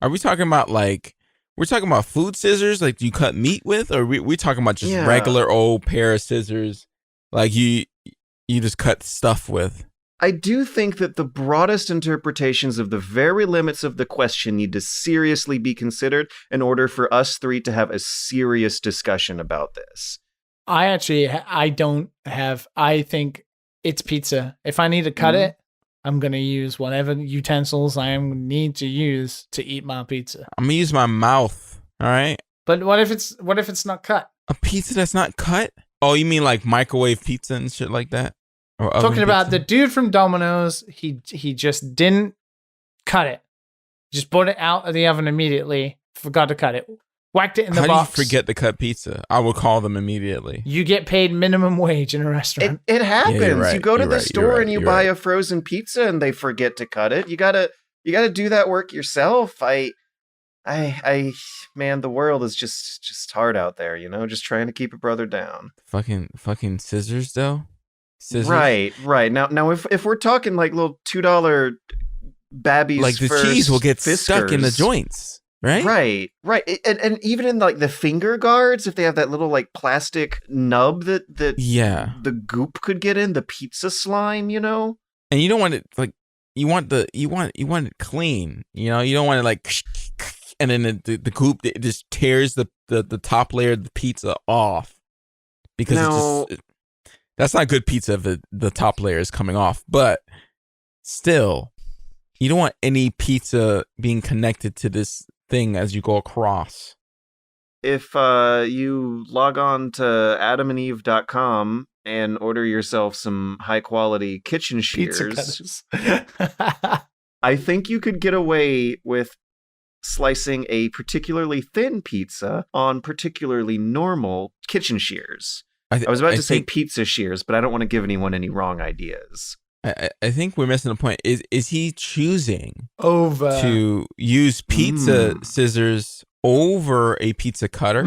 Are we talking about we're talking about food scissors like you cut meat with, or we talking about just regular old pair of scissors like you just cut stuff with? I do think that the broadest interpretations of the very limits of the question need to seriously be considered in order for us three to have a serious discussion about this. I think it's pizza. If I need to cut it, I'm going to use whatever utensils I need to use to eat my pizza. I'm going to use my mouth, all right? But what if it's not cut? A pizza that's not cut? Oh, you mean like microwave pizza and shit like that? Or talking about the dude from Domino's, he just didn't cut it. Just brought it out of the oven immediately. Forgot to cut it. Whacked it in the box. How do you forget to cut pizza? I will call them immediately. You get paid minimum wage in a restaurant. It happens. Yeah, right, you go to the store and you buy a frozen pizza and they forget to cut it. You gotta do that work yourself. Man, the world is just hard out there, just trying to keep a brother down. Fucking scissors though? Scissors? Right. Now if we're talking like little $2 babbies, like the cheese will get stuck in the joints, right? Right. And even in like the finger guards, if they have that little like plastic nub that the goop could get in, the pizza slime, And you don't want it like you want it clean, you don't want it like and then the goop, it just tears the top layer of the pizza off because that's not good pizza if the top layer is coming off. But still, you don't want any pizza being connected to this thing as you go across. If you log on to adamandeve.com and order yourself some high quality kitchen shears, I think you could get away with slicing a particularly thin pizza on particularly normal kitchen shears. I was about to say pizza shears, but I don't want to give anyone any wrong ideas. I think we're missing the point. Is he choosing over to use pizza scissors over a pizza cutter?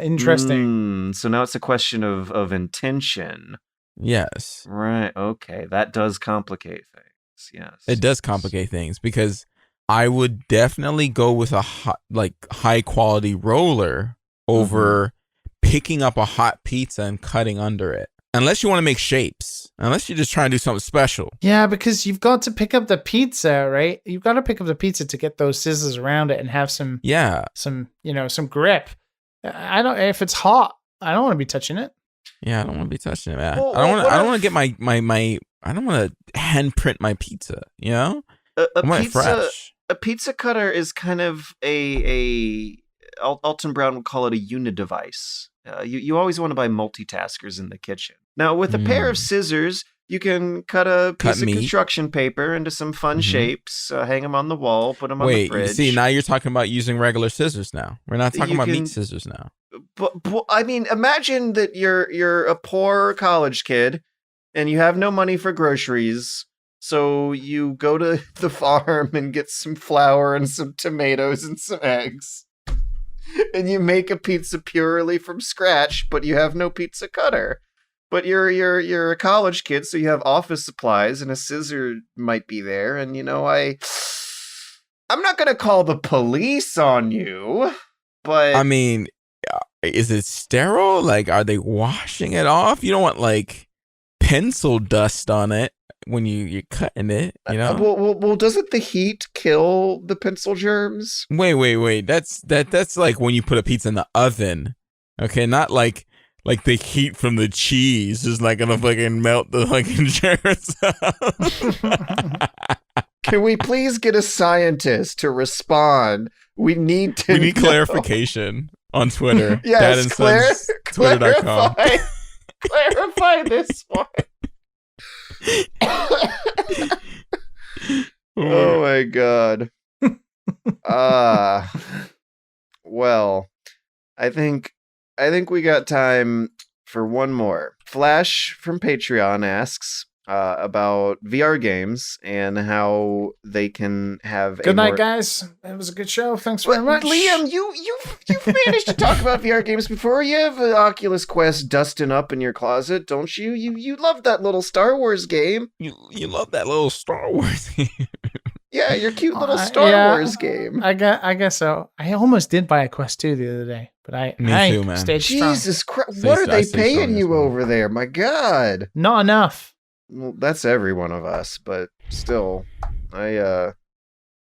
Interesting. So now it's a question of intention. Yes. Right. Okay. That does complicate things. Yes. It does complicate things because I would definitely go with a high quality roller over picking up a hot pizza and cutting under it. Unless you want to make shapes. Unless you're just trying to do something special. Yeah, because you've got to pick up the pizza, right? You've got to pick up the pizza to get those scissors around it and have some grip. I don't. If it's hot, I don't want to be touching it. Yeah, I don't want to be touching it, man. I don't want to get my. I don't want to handprint my pizza. You know, I want it fresh. A pizza cutter is kind of a Alton Brown would call it a unidevice. You always want to buy multitaskers in the kitchen. Now, with a pair of scissors, you can cut a piece of construction paper into some fun shapes, hang them on the wall, put them on the fridge. Wait, see, now you're talking about using regular scissors now. We're not talking about meat scissors now. But I mean, imagine that you're a poor college kid and you have no money for groceries. So you go to the farm and get some flour and some tomatoes and some eggs. And you make a pizza purely from scratch, but you have no pizza cutter. But you're a college kid, so you have office supplies, and a scissor might be there. And I'm not gonna call the police on you, but I mean, is it sterile? Like, are they washing it off? You don't want like pencil dust on it when you're cutting it, you know? Well, doesn't the heat kill the pencil germs? Wait. That's like when you put a pizza in the oven. Okay, not like the heat from the cheese is like gonna fucking melt the fucking germs out. Can we please get a scientist to respond? We need clarification on Twitter. Yes, dadandsonspodcast.com. Clarify this one. Oh my god. Well, I think we got time for one more. Flash from Patreon asks about VR games and how they can have good night, guys. It was a good show. Thanks very much. Liam, you've managed to talk about VR games before. You have an Oculus Quest dusting up in your closet, don't you? You love that little Star Wars game. You love that little Star Wars game. Yeah, your cute little Star Wars game. I guess so. I almost did buy a Quest 2 the other day, but I too, man. stayed strong. Jesus Christ, what are they paying you over there? My God. Not enough. Well, that's every one of us, but still, I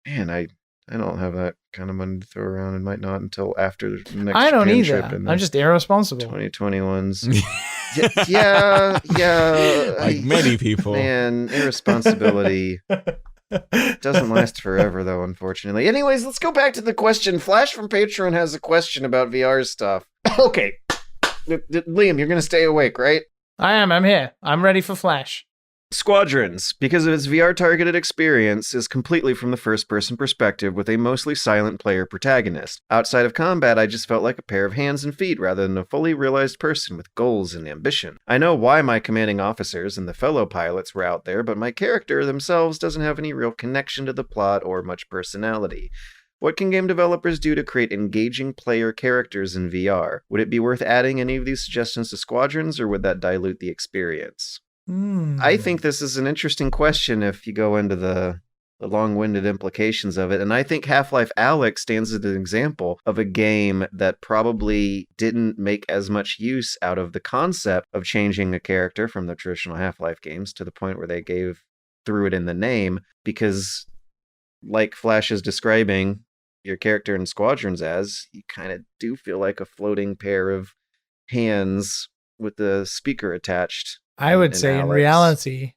don't have that kind of money to throw around and might not until after the next I don't Japan either. trip. I'm just irresponsible. 2021's. yeah. Like many people. Man, irresponsibility doesn't last forever, though, unfortunately. Anyways, let's go back to the question. Flash from Patreon has a question about VR stuff. Okay. Liam, you're going to stay awake, right? I am. I'm here. I'm ready for Flash. Squadrons, because of its VR-targeted experience, is completely from the first-person perspective with a mostly silent player protagonist. Outside of combat, I just felt like a pair of hands and feet rather than a fully realized person with goals and ambition. I know why my commanding officers and the fellow pilots were out there, but my character themselves doesn't have any real connection to the plot or much personality. What can game developers do to create engaging player characters in VR? Would it be worth adding any of these suggestions to Squadrons, or would that dilute the experience? I think this is an interesting question if you go into the long-winded implications of it. And I think Half-Life Alyx stands as an example of a game that probably didn't make as much use out of the concept of changing a character from the traditional Half-Life games to the point where they threw it in the name, because like Flash is describing your character in Squadrons as, you kind of do feel like a floating pair of hands with the speaker attached. I would say in reality,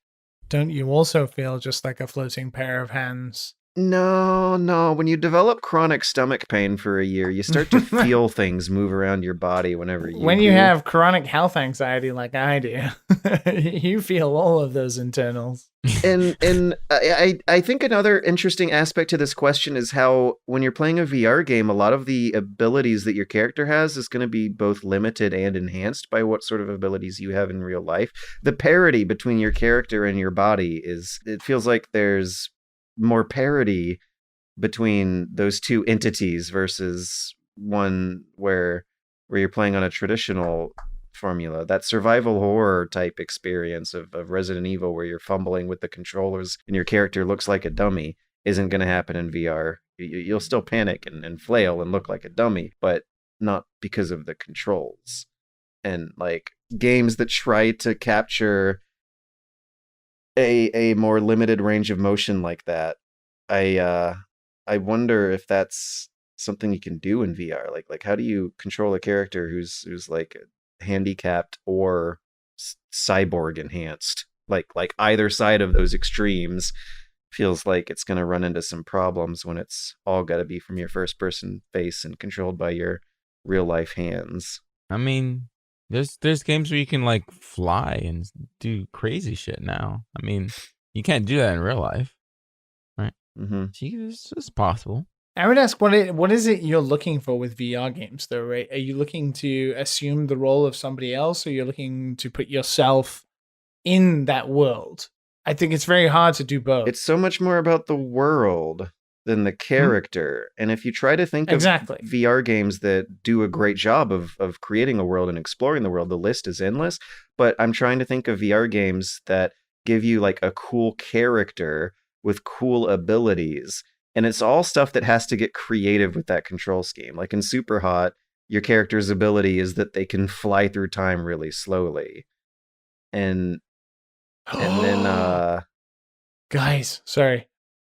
don't you also feel just like a floating pair of hands? No. When you develop chronic stomach pain for a year, you start to feel things move around your body whenever you When you do. have chronic health anxiety like I do, you feel all of those internals. And I think another interesting aspect to this question is how when you're playing a VR game, a lot of the abilities that your character has is going to be both limited and enhanced by what sort of abilities you have in real life. The parity between your character and your body it feels like there's more parity between those two entities versus one where you're playing on a traditional formula. That survival horror type experience of Resident Evil where you're fumbling with the controllers and your character looks like a dummy isn't going to happen in VR. You'll still panic and flail and look like a dummy, but not because of the controls. And like games that try to capture a more limited range of motion like that, I wonder if that's something you can do in VR. Like how do you control a character who's like handicapped or cyborg enhanced? Like either side of those extremes feels like it's going to run into some problems when it's all got to be from your first person face and controlled by your real life hands. I mean, there's games where you can like fly and do crazy shit now. I mean, you can't do that in real life, right? Mm-hmm. It's possible. I would ask, what is it you're looking for with VR games, though, right? Are you looking to assume the role of somebody else, or you're looking to put yourself in that world? I think it's very hard to do both. It's so much more about the world than the character. And if you try to think of VR games that do a great job of creating a world and exploring the world, the list is endless. But I'm trying to think of VR games that give you like a cool character with cool abilities. And it's all stuff that has to get creative with that control scheme. Like in Superhot, your character's ability is that they can fly through time really slowly. And then guys, sorry,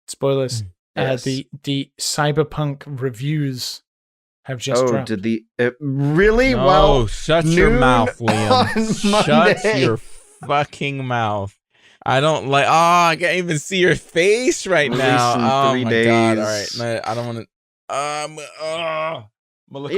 spoilers. Yes. The Cyberpunk reviews have just dropped. Did the really? No, well, shut your mouth, Liam. Shut your fucking mouth. I don't like. Oh, I can't even see your face right now. Oh 3 my days. god! All right, no, I don't want to.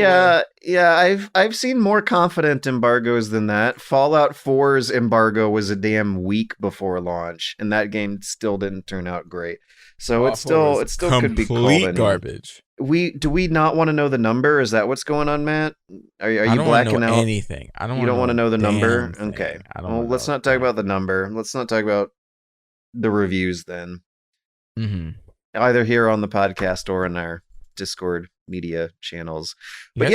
Yeah. I've seen more confident embargoes than that. Fallout 4's embargo was a damn week before launch, and that game still didn't turn out great. So it still could be complete garbage. Do we not want to know the number? Is that what's going on, Matt? Are you blacking out anything? I don't. You don't want to know the number? Thing. Okay. I don't. Well, let's not talk about the number. Let's not talk about the reviews then. Mm-hmm. Either here on the podcast or in our Discord media channels. But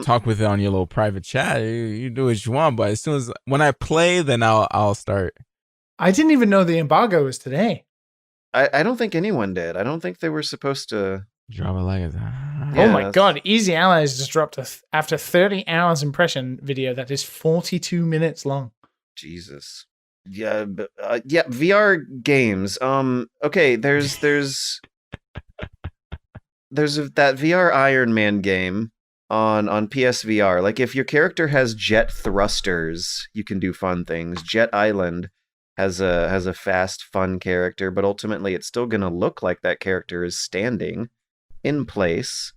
talk with it on your little private chat. You do what you want, but as soon as when I play, then I'll start. I didn't even know the embargo was today. I don't think anyone did. I don't think they were supposed to drop it like that. Oh my god! Easy Allies just dropped after 30 hours impression video that is 42 minutes long. Jesus. Yeah, but, VR games. Okay, there's that VR Iron Man game on PSVR. Like if your character has jet thrusters, you can do fun things. Jet Island has a fast, fun character, but ultimately it's still gonna look like that character is standing in place.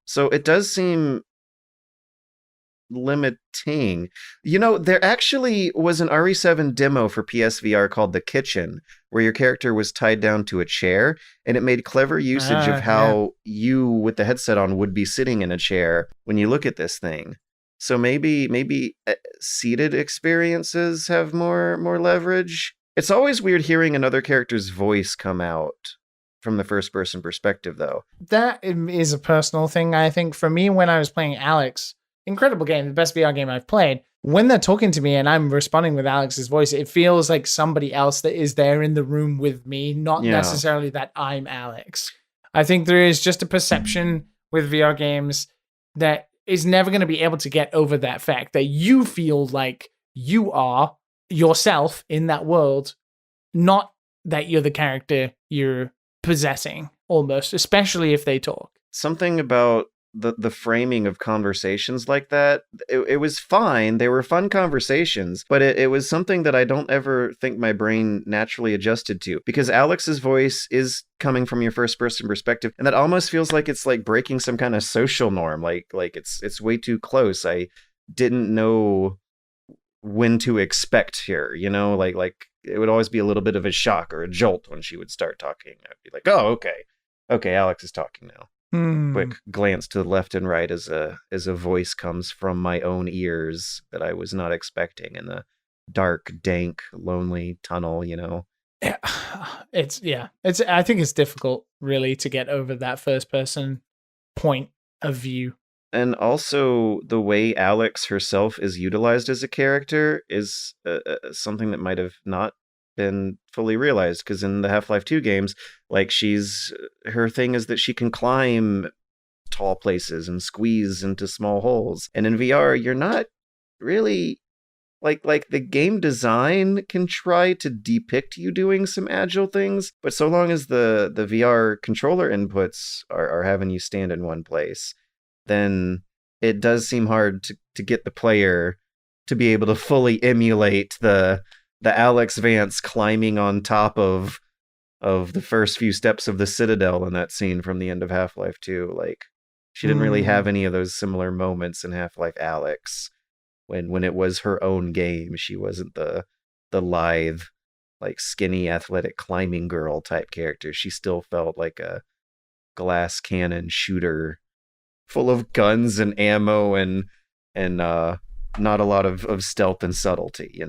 So it does seem limiting. You know, there actually was an RE7 demo for PSVR called The Kitchen, where your character was tied down to a chair, and it made clever usage of how you, with the headset on, would be sitting in a chair when you look at this thing. So maybe seated experiences have more leverage. It's always weird hearing another character's voice come out from the first person perspective, though. That is a personal thing. I think for me, when I was playing Alex, incredible game, the best VR game I've played, when they're talking to me and I'm responding with Alex's voice, it feels like somebody else that is there in the room with me, not necessarily that I'm Alex. I think there is just a perception with VR games that is never going to be able to get over that fact that you feel like you are yourself in that world, not that you're the character you're possessing, almost, especially if they talk. Something about the framing of conversations like that, it was fine. They were fun conversations, but it was something that I don't ever think my brain naturally adjusted to, because Alex's voice is coming from your first person perspective, and that almost feels like it's like breaking some kind of social norm. Like it's way too close. I didn't know when to expect here, like it would always be a little bit of a shock or a jolt when she would start talking. I'd be like, oh, okay, Alex is talking now. Quick glance to the left and right as a voice comes from my own ears that I was not expecting in the dark, dank, lonely tunnel, Yeah, I think it's difficult really to get over that first person point of view. And also the way Alex herself is utilized as a character is something that might have not been fully realized, because in the Half-Life 2 games, like her thing is that she can climb tall places and squeeze into small holes. And in VR, you're not really like the game design can try to depict you doing some agile things, but so long as the VR controller inputs are having you stand in one place, then it does seem hard to get the player to be able to fully emulate the Alex Vance climbing on top of the first few steps of the Citadel in that scene from the end of Half-Life 2. Like, she didn't really have any of those similar moments in Half-Life Alyx. When it was her own game, she wasn't the lithe, like skinny, athletic climbing girl type character. She still felt like a glass cannon shooter full of guns and ammo and not a lot of stealth and subtlety,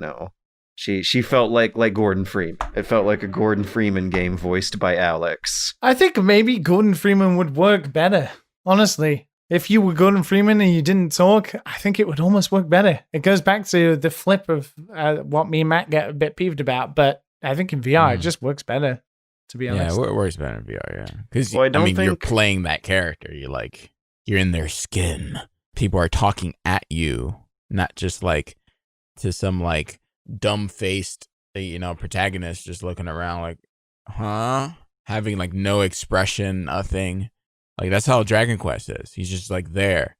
She felt like Gordon Freeman. It felt like a Gordon Freeman game voiced by Alex. I think maybe Gordon Freeman would work better, honestly. If you were Gordon Freeman and you didn't talk, I think it would almost work better. It goes back to the flip of what me and Matt get a bit peeved about, but I think in VR it just works better, to be honest. Yeah, it works better in VR, yeah. Because, you're playing that character. You're in their skin. People are talking at you, not just like to some like dumb-faced, protagonist just looking around like, huh? Having like no expression, nothing. Like, that's how Dragon Quest is. He's just like there.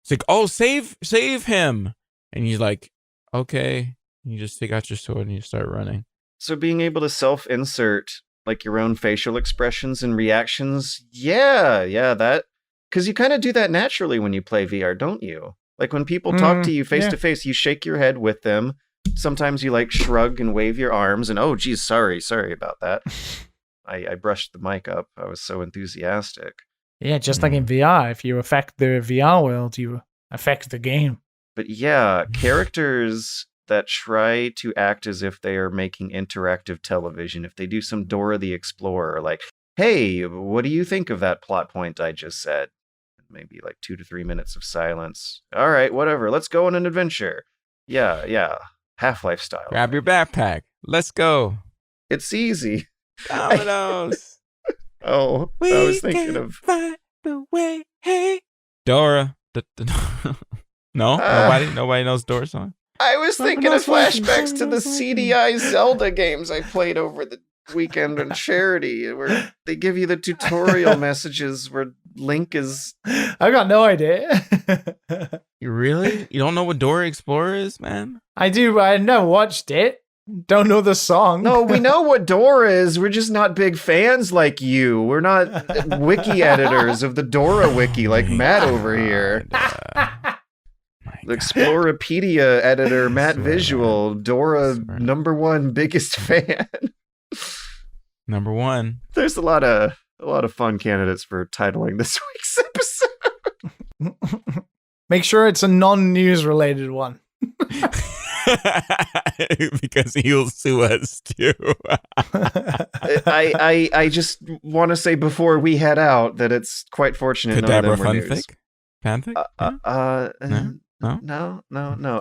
It's like, oh, save him. And he's like, okay. You just take out your sword and you start running. So being able to self-insert like your own facial expressions and reactions, yeah, that, because you kind of do that naturally when you play VR, don't you? Like when people talk to you face to face, you shake your head with them. Sometimes you like shrug and wave your arms and, oh, geez, sorry about that. I brushed the mic up. I was so enthusiastic. Yeah, just like in VR, if you affect the VR world, you affect the game. But yeah, characters that try to act as if they are making interactive television, if they do some Dora the Explorer, like, hey, what do you think of that plot point I just said? Maybe like 2 to 3 minutes of silence. All right, whatever. Let's go on an adventure. Yeah. Half-Life style. Grab your backpack. Let's go. It's easy. Dominoes. I was thinking of find the way. Hey, Dora. No, nobody knows Dora's song. I was thinking of flashbacks to the CDI Zelda games I played over the weekend on charity, where they give you the tutorial messages where Link is. I got no idea. You really? You don't know what Dora Explorer is, man? I do, but I never watched it. Don't know the song. No, we know what Dora is. We're just not big fans like you. We're not wiki editors of the Dora wiki like Matt over here. The Explorapedia editor, Matt Visual, Dora #1 biggest fan. Number one. There's a lot of fun candidates for titling this week's episode. Make sure it's a non-news related one. Because he'll sue us too. I just want to say before we head out that it's quite fortunate none of them were news. Fanfic? No.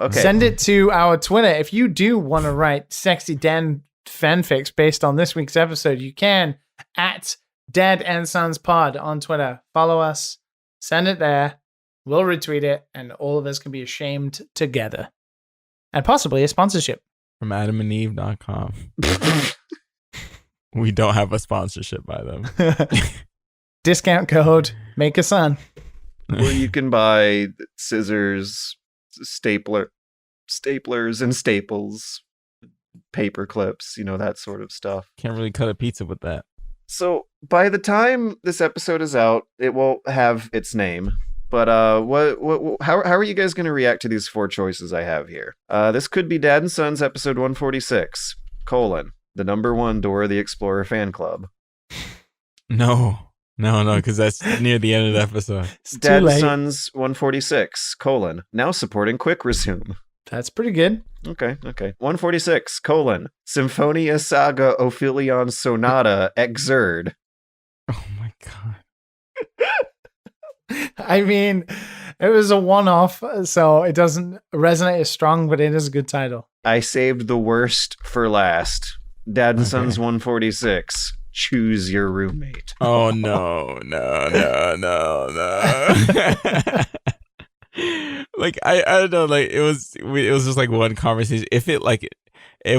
Okay. Send it to our Twitter. If you do want to write Sexy Dan fanfics based on this week's episode, you can at dadandsonspodcast on Twitter. Follow us. Send it there. We'll retweet it, and all of us can be ashamed together. And possibly a sponsorship. From adamandeve.com. We don't have a sponsorship by them. Discount code, make a son. where you can buy scissors, staplers and staples, paper clips, that sort of stuff. Can't really cut a pizza with that. So by the time this episode is out, it won't have its name. But how are you guys going to react to these 4 choices I have here? This could be Dad and Sons episode 146, the number 1 Dora the Explorer fan club. No, because that's near the end of the episode. Dad and Sons 146, now supporting Quick Resume. That's pretty good. Okay. 146, Symphonia Saga Ophelion Sonata Exurd. Oh my god. I mean, it was a one-off, so it doesn't resonate as strong, but it is a good title. I saved the worst for last. Dad and Sons 146. Choose your roommate. Oh no. Like I don't know, like it was just like one conversation. If it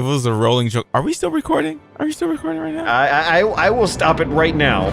was a rolling joke. Are we still recording? Are you still recording right now? I will stop it right now.